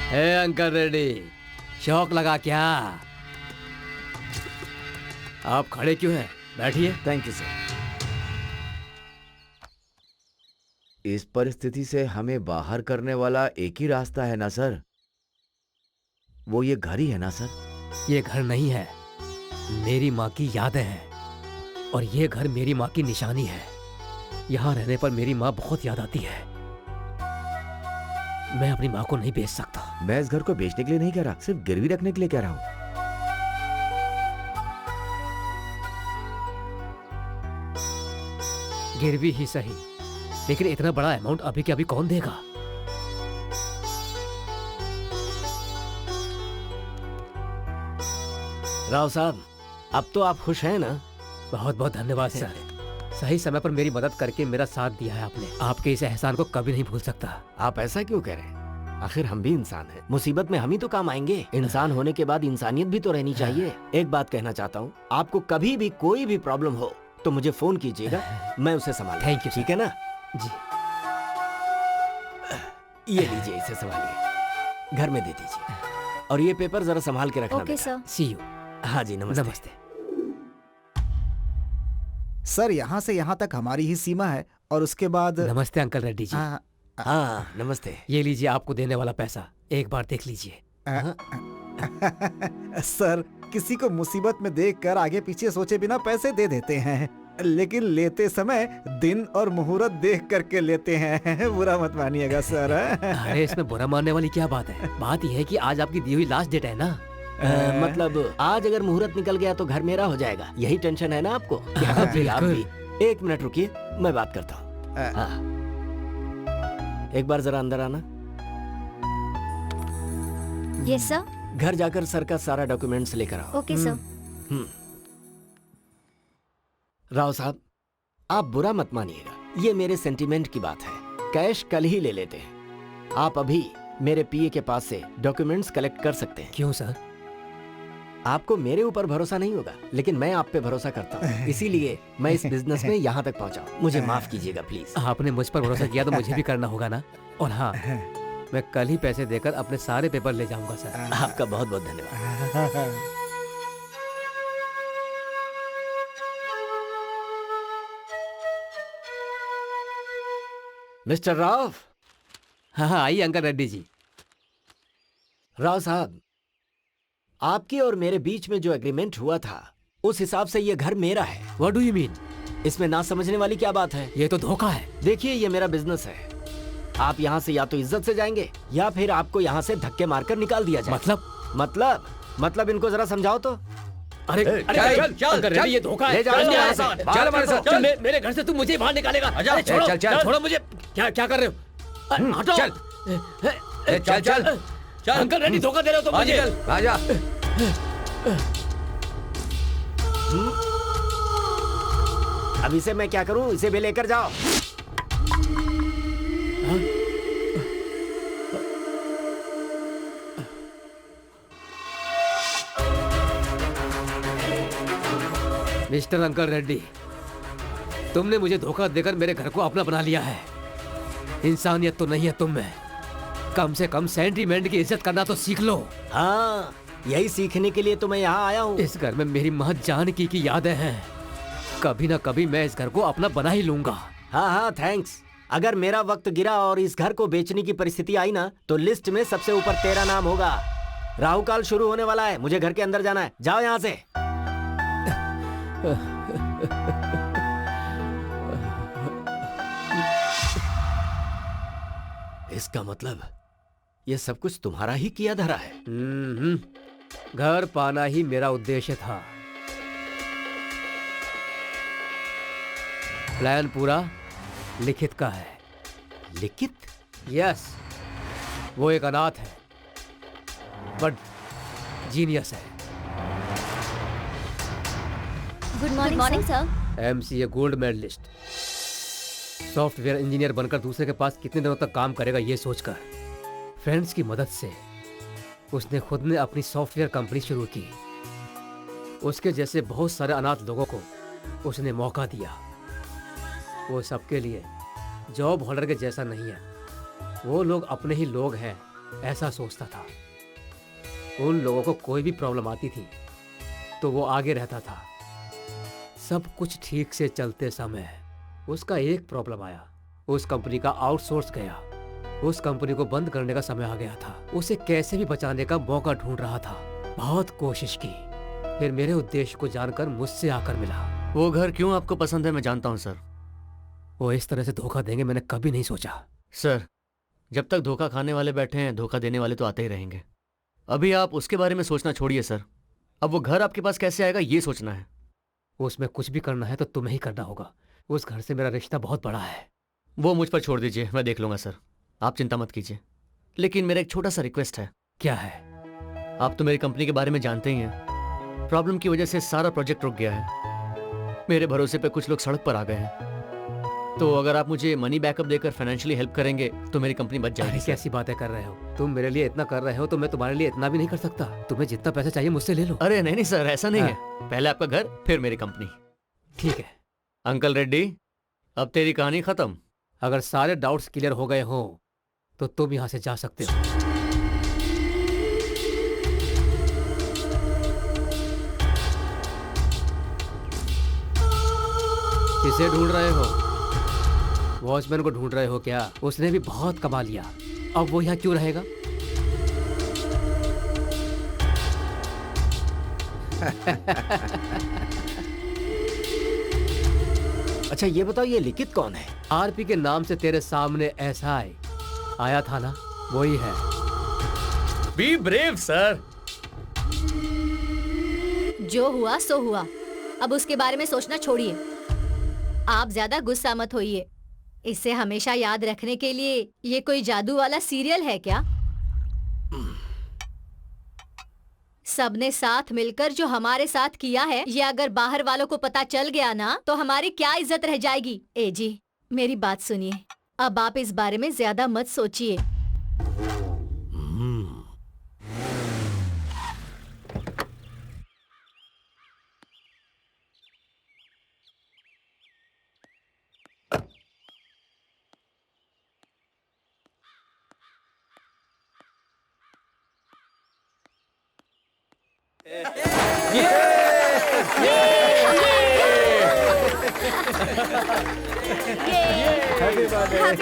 हे अंकल रेड्डी, शौक लगा क्या? आप खड़े क्यों हैं? बैठिए। Thank you sir. इस परिस्थिति से हमें बाहर करने वाला एक ही रास्ता है ना सर? वो ये घर ही है ना सर? ये घर नहीं है, मेरी माँ की यादें हैं। और ये घर मेरी माँ की निशानी है। यहाँ रहने पर मेरी माँ बहुत याद आती है। मैं अपनी माँ को नहीं बेच सकता। मैं इस घर को बेचने के लिए नहीं कह रहा, सिर्फ गिरवी रखने के लिए कह रहा हूँ। गिरवी ही सही, लेकिन इतना बड़ा अमाउंट अभी के अभी कौन देगा? राव साहब, अब तो आप खुश हैं ना? बहुत बहुत धन्यवाद सर। सही समय पर मेरी मदद करके मेरा साथ दिया है आपने। आपके इस एहसान को कभी नहीं भूल सकता। आप ऐसा क्यों कह रहे हैं? आखिर हम भी इंसान हैं। मुसीबत में हम ही तो काम आएंगे। इंसान होने के बाद इंसानियत भी तो रहनी चाहिए। एक बात कहना चाहता हूँ, आपको कभी भी कोई भी प्रॉब्लम हो तो मुझे फोन कीजिएगा, मैं उसे संभाल। Thank you. ठीक है ना? जी। ये लीजिए, इसे संभालिए। घर में दे दीजिए। और ये पेपर जरा संभाल के रखना ओके बेटा। सर। See you. हाँ जी, नमस्ते। नमस्ते। सर यहाँ से यहाँ तक हमारी ही सीमा है और उसके बाद नमस्ते अंकल रेड्डी जी। हाँ, हाँ नमस्ते। ये लीजिए आपको देने वाला पैसा, एक बार देख लीजिए। सर किसी को मुसीबत में देखकर आगे पीछे सोचे बिना पैसे दे देते हैं, लेकिन लेते समय दिन और मुहूर्त देख करके लेते हैं। बुरा मत मानिएगा सर। अरे इसमें बुरा मानने वाली क्या बात है? बात यह है कि आज आपकी दी हुई लास्ट डेट है ना। मतलब आज अगर मुहूर्त निकल गया तो घर मेरा हो जाएगा, यही टेंशन है ना आपको? आप भी एक मिनट रुकिए, मैं बात करता हूँ। हाँ। एक बार जरा अंदर आना। Yes sir. घर जाकर सर का सारा डॉक्यूमेंट्स लेकर आओ। Okay sir. राव साहब, आप बुरा मत मानिएगा, ये मेरे सेंटीमेंट की बात है। कैश कल ही ले लेते हैं। आप अभी मेरे पीए के पास से डॉक्यूमेंट्स कलेक्ट कर सकते हैं। क्यों सर? आपको मेरे ऊपर भरोसा नहीं होगा, लेकिन मैं आप पे भरोसा करता हूँ, इसीलिए मैं इस बिजनेस में यहाँ तक पहुँचा हूँ। मुझे माफ कीजिएगा प्लीज। आपने मुझ पर भरोसा किया तो मुझे भी करना होगा ना। और हाँ, मैं कल ही पैसे देकर अपने सारे पेपर ले जाऊंगा सर। आपका बहुत बहुत धन्यवाद। मिस्टर राव। हाँ हाँ, आइए अंकल रेड्डी जी। राव साहब, आपके और मेरे बीच में जो एग्रीमेंट हुआ था उस हिसाब से ये घर मेरा है। What do you mean? इसमें ना समझने वाली क्या बात है? ये तो धोखा है। देखिए, ये मेरा बिजनेस है। आप यहाँ से या तो इज्जत से जाएंगे या फिर आपको यहाँ से धक्के मारकर निकाल दिया जाए। मतलब इनको जरा समझाओ तो। अरे चल अंकल रेड्डी, ये धोखा है। ले जाओ चल इसको यहाँ यहाँ से। से। बाहर हमारे कर साथ दो। चल। मेरे घर से तू मुझे बाहर निकालेगा। अरे छोड़ो, छोड़ो मुझे। क्या कर रहे हो? हटो। चल अंकल रेड्डी, धोखा दे रहे हो तुम मुझे। राजा, अब इसे मैं क्या करूं? इसे भी लेकर जाओ। मिस्टर अंकल रेड्डी, तुमने मुझे धोखा देकर मेरे घर को अपना बना लिया है। इंसानियत तो नहीं है तुम में। कम से कम सेंटीमेंट की इज्जत करना तो सीख लो। हाँ, यही सीखने के लिए तो मैं यहाँ आया हूँ। इस घर में मेरी माँ जानकी की यादें हैं। कभी ना कभी मैं इस घर को अपना बना ही लूंगा। हाँ हाँ, थैंक्स। अगर मेरा वक्त गिरा और इस घर को बेचने की परिस्थिति आई ना, तो लिस्ट में सबसे ऊपर तेरा नाम होगा। राहु काल शुरू होने वाला है, मुझे घर के अंदर जाना है। जाओ यहाँ से। इसका मतलब ये सब कुछ तुम्हारा ही किया धरा है। घर पाना ही मेरा उद्देश्य था। प्लान पूरा लिखित का है। लिखित? यस, वो एक अनाथ है बट जीनियस है। Good morning sir. MCA gold medallist, software engineer बनकर दूसरे के पास कितने दिनों तक काम करेगा ये सोचकर फ्रेंड्स की मदद से उसने खुद ने अपनी सॉफ्टवेयर कंपनी शुरू की। उसके जैसे बहुत सारे अनाथ लोगों को उसने मौका दिया। वो सबके लिए जॉब होल्डर के जैसा नहीं है, वो लोग अपने ही लोग हैं ऐसा सोचता था। उन लोगों को कोई भी प्रॉब्लम आती थी तो वो आगे रहता था। सब कुछ ठीक से चलते समय उसका एक प्रॉब्लम आया। उस कंपनी का आउटसोर्स गया। उस कंपनी को बंद करने का समय आ गया था। उसे कैसे भी बचाने का मौका ढूंढ रहा था। बहुत कोशिश की, फिर मेरे उद्देश्य को जानकर मुझसे आकर मिला। वो घर क्यों आपको पसंद है मैं जानता हूँ सर। वो इस तरह से धोखा देंगे मैंने कभी नहीं सोचा। सर, जब तक धोखा खाने वाले बैठे हैं, धोखा देने वाले तो आते ही रहेंगे। अभी आप उसके बारे में सोचना छोड़िए सर। अब वो घर आपके पास कैसे आएगा ये सोचना है। उसमें कुछ भी करना है तो तुम्हें ही करना होगा। उस घर से मेरा रिश्ता बहुत बड़ा है। वो मुझ पर छोड़ दीजिए, मैं देख लूंगा सर। आप चिंता मत कीजिए। लेकिन मेरा एक छोटा सा रिक्वेस्ट है। क्या है? आप तो मेरी कंपनी के बारे में जानते ही हैं। प्रॉब्लम की वजह से सारा प्रोजेक्ट रुक गया है। मेरे भरोसे पे कुछ लोग सड़क पर आ गए हैं। तो अगर आप मुझे मनी बैकअप देकर फाइनेंशियली हेल्प करेंगे तो मेरी कंपनी बच जाएगी। अरे कैसी बातें कर रहे हो तुम? मेरे लिए इतना कर रहे हो तो मैं तुम्हारे लिए इतना भी नहीं कर सकता। तुम्हें जितना पैसा चाहिए मुझसे ले लो। अरे नहीं नहीं सर, ऐसा नहीं है। पहले आपका घर फिर मेरी कंपनी। ठीक है अंकल रेड्डी, अब तेरी कहानी खत्म। अगर सारे डाउट्स क्लियर हो गए हो तो तुम यहाँ से जा सकते हो। किसे ढूंढ रहे हो? वॉचमैन को ढूंढ रहे हो क्या? उसने भी बहुत कमा लिया, अब वो यहाँ क्यों रहेगा? अच्छा ये बताओ, ये लिखित कौन है? आरपी के नाम से तेरे सामने एसआई आया था ना, वही है। Be brave sir. जो हुआ सो हुआ, अब उसके बारे में सोचना छोड़िए। आप ज्यादा गुस्सा मत होइए। इसे हमेशा याद रखने के लिए ये कोई जादू वाला सीरियल है क्या? सबने साथ मिलकर जो हमारे साथ किया है, ये अगर बाहर वालों को पता चल गया ना, तो हमारी क्या इज्जत रह जाएगी। ए जी, मेरी बात सुनिए, अब आप इस बारे में ज्यादा मत सोचिए।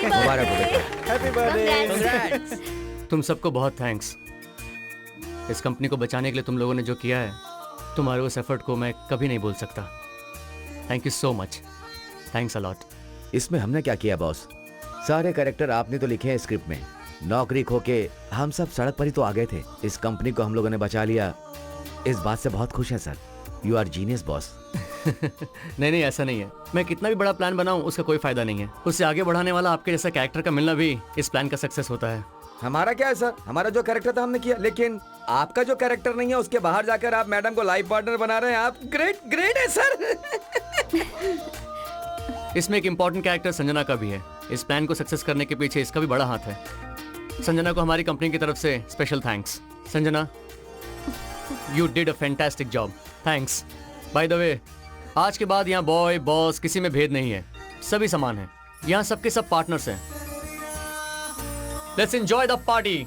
मुबारक हो बेटा। तुम सबको बहुत थैंक्स। इस कंपनी को बचाने के लिए तुम लोगों ने जो किया है, तुम्हारे उस एफर्ट को मैं कभी नहीं भूल सकता। Thank you so much. Thanks a lot. इसमें हमने क्या किया बॉस? सारे कैरेक्टर आपने तो लिखे हैं स्क्रिप्ट में। नौकरी खो के हम सब सड़क पर ही तो आ गए थे। इस कंपनी को हम लोगों ने बचा लिया, इस बात से बहुत खुश है sir. You are genius boss. नहीं ऐसा नहीं है। मैं कितना भी बड़ा प्लान बनाऊं उसका कोई फायदा नहीं है। उससे आगे बढ़ाने वाला आपके जैसा कैरेक्टर का मिलना भी इस प्लान का सक्सेस होता है। हमारा क्या है सर, हमारा जो कैरेक्टर था हमने किया, लेकिन आपका जो कैरेक्टर नहीं है उसके बाहर जाकर आप मैडम को लाइफ पार्टनर बना रहे हैं। आप ग्रेट है सर। इसमें एक इम्पोर्टेंट कैरेक्टर संजना का भी है। इस प्लान को सक्सेस करने के पीछे इसका भी बड़ा हाथ है। संजना को हमारी कंपनी की तरफ से special thanks. Sanjana, you did a fantastic job. Thanks. By the way, आज के बाद यहाँ बॉय बॉस किसी में भेद नहीं है, सभी समान हैं। यहाँ सबके सब पार्टनर्स हैं। Let's enjoy the party.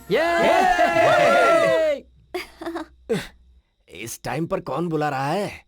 इस टाइम पर कौन बुला रहा है?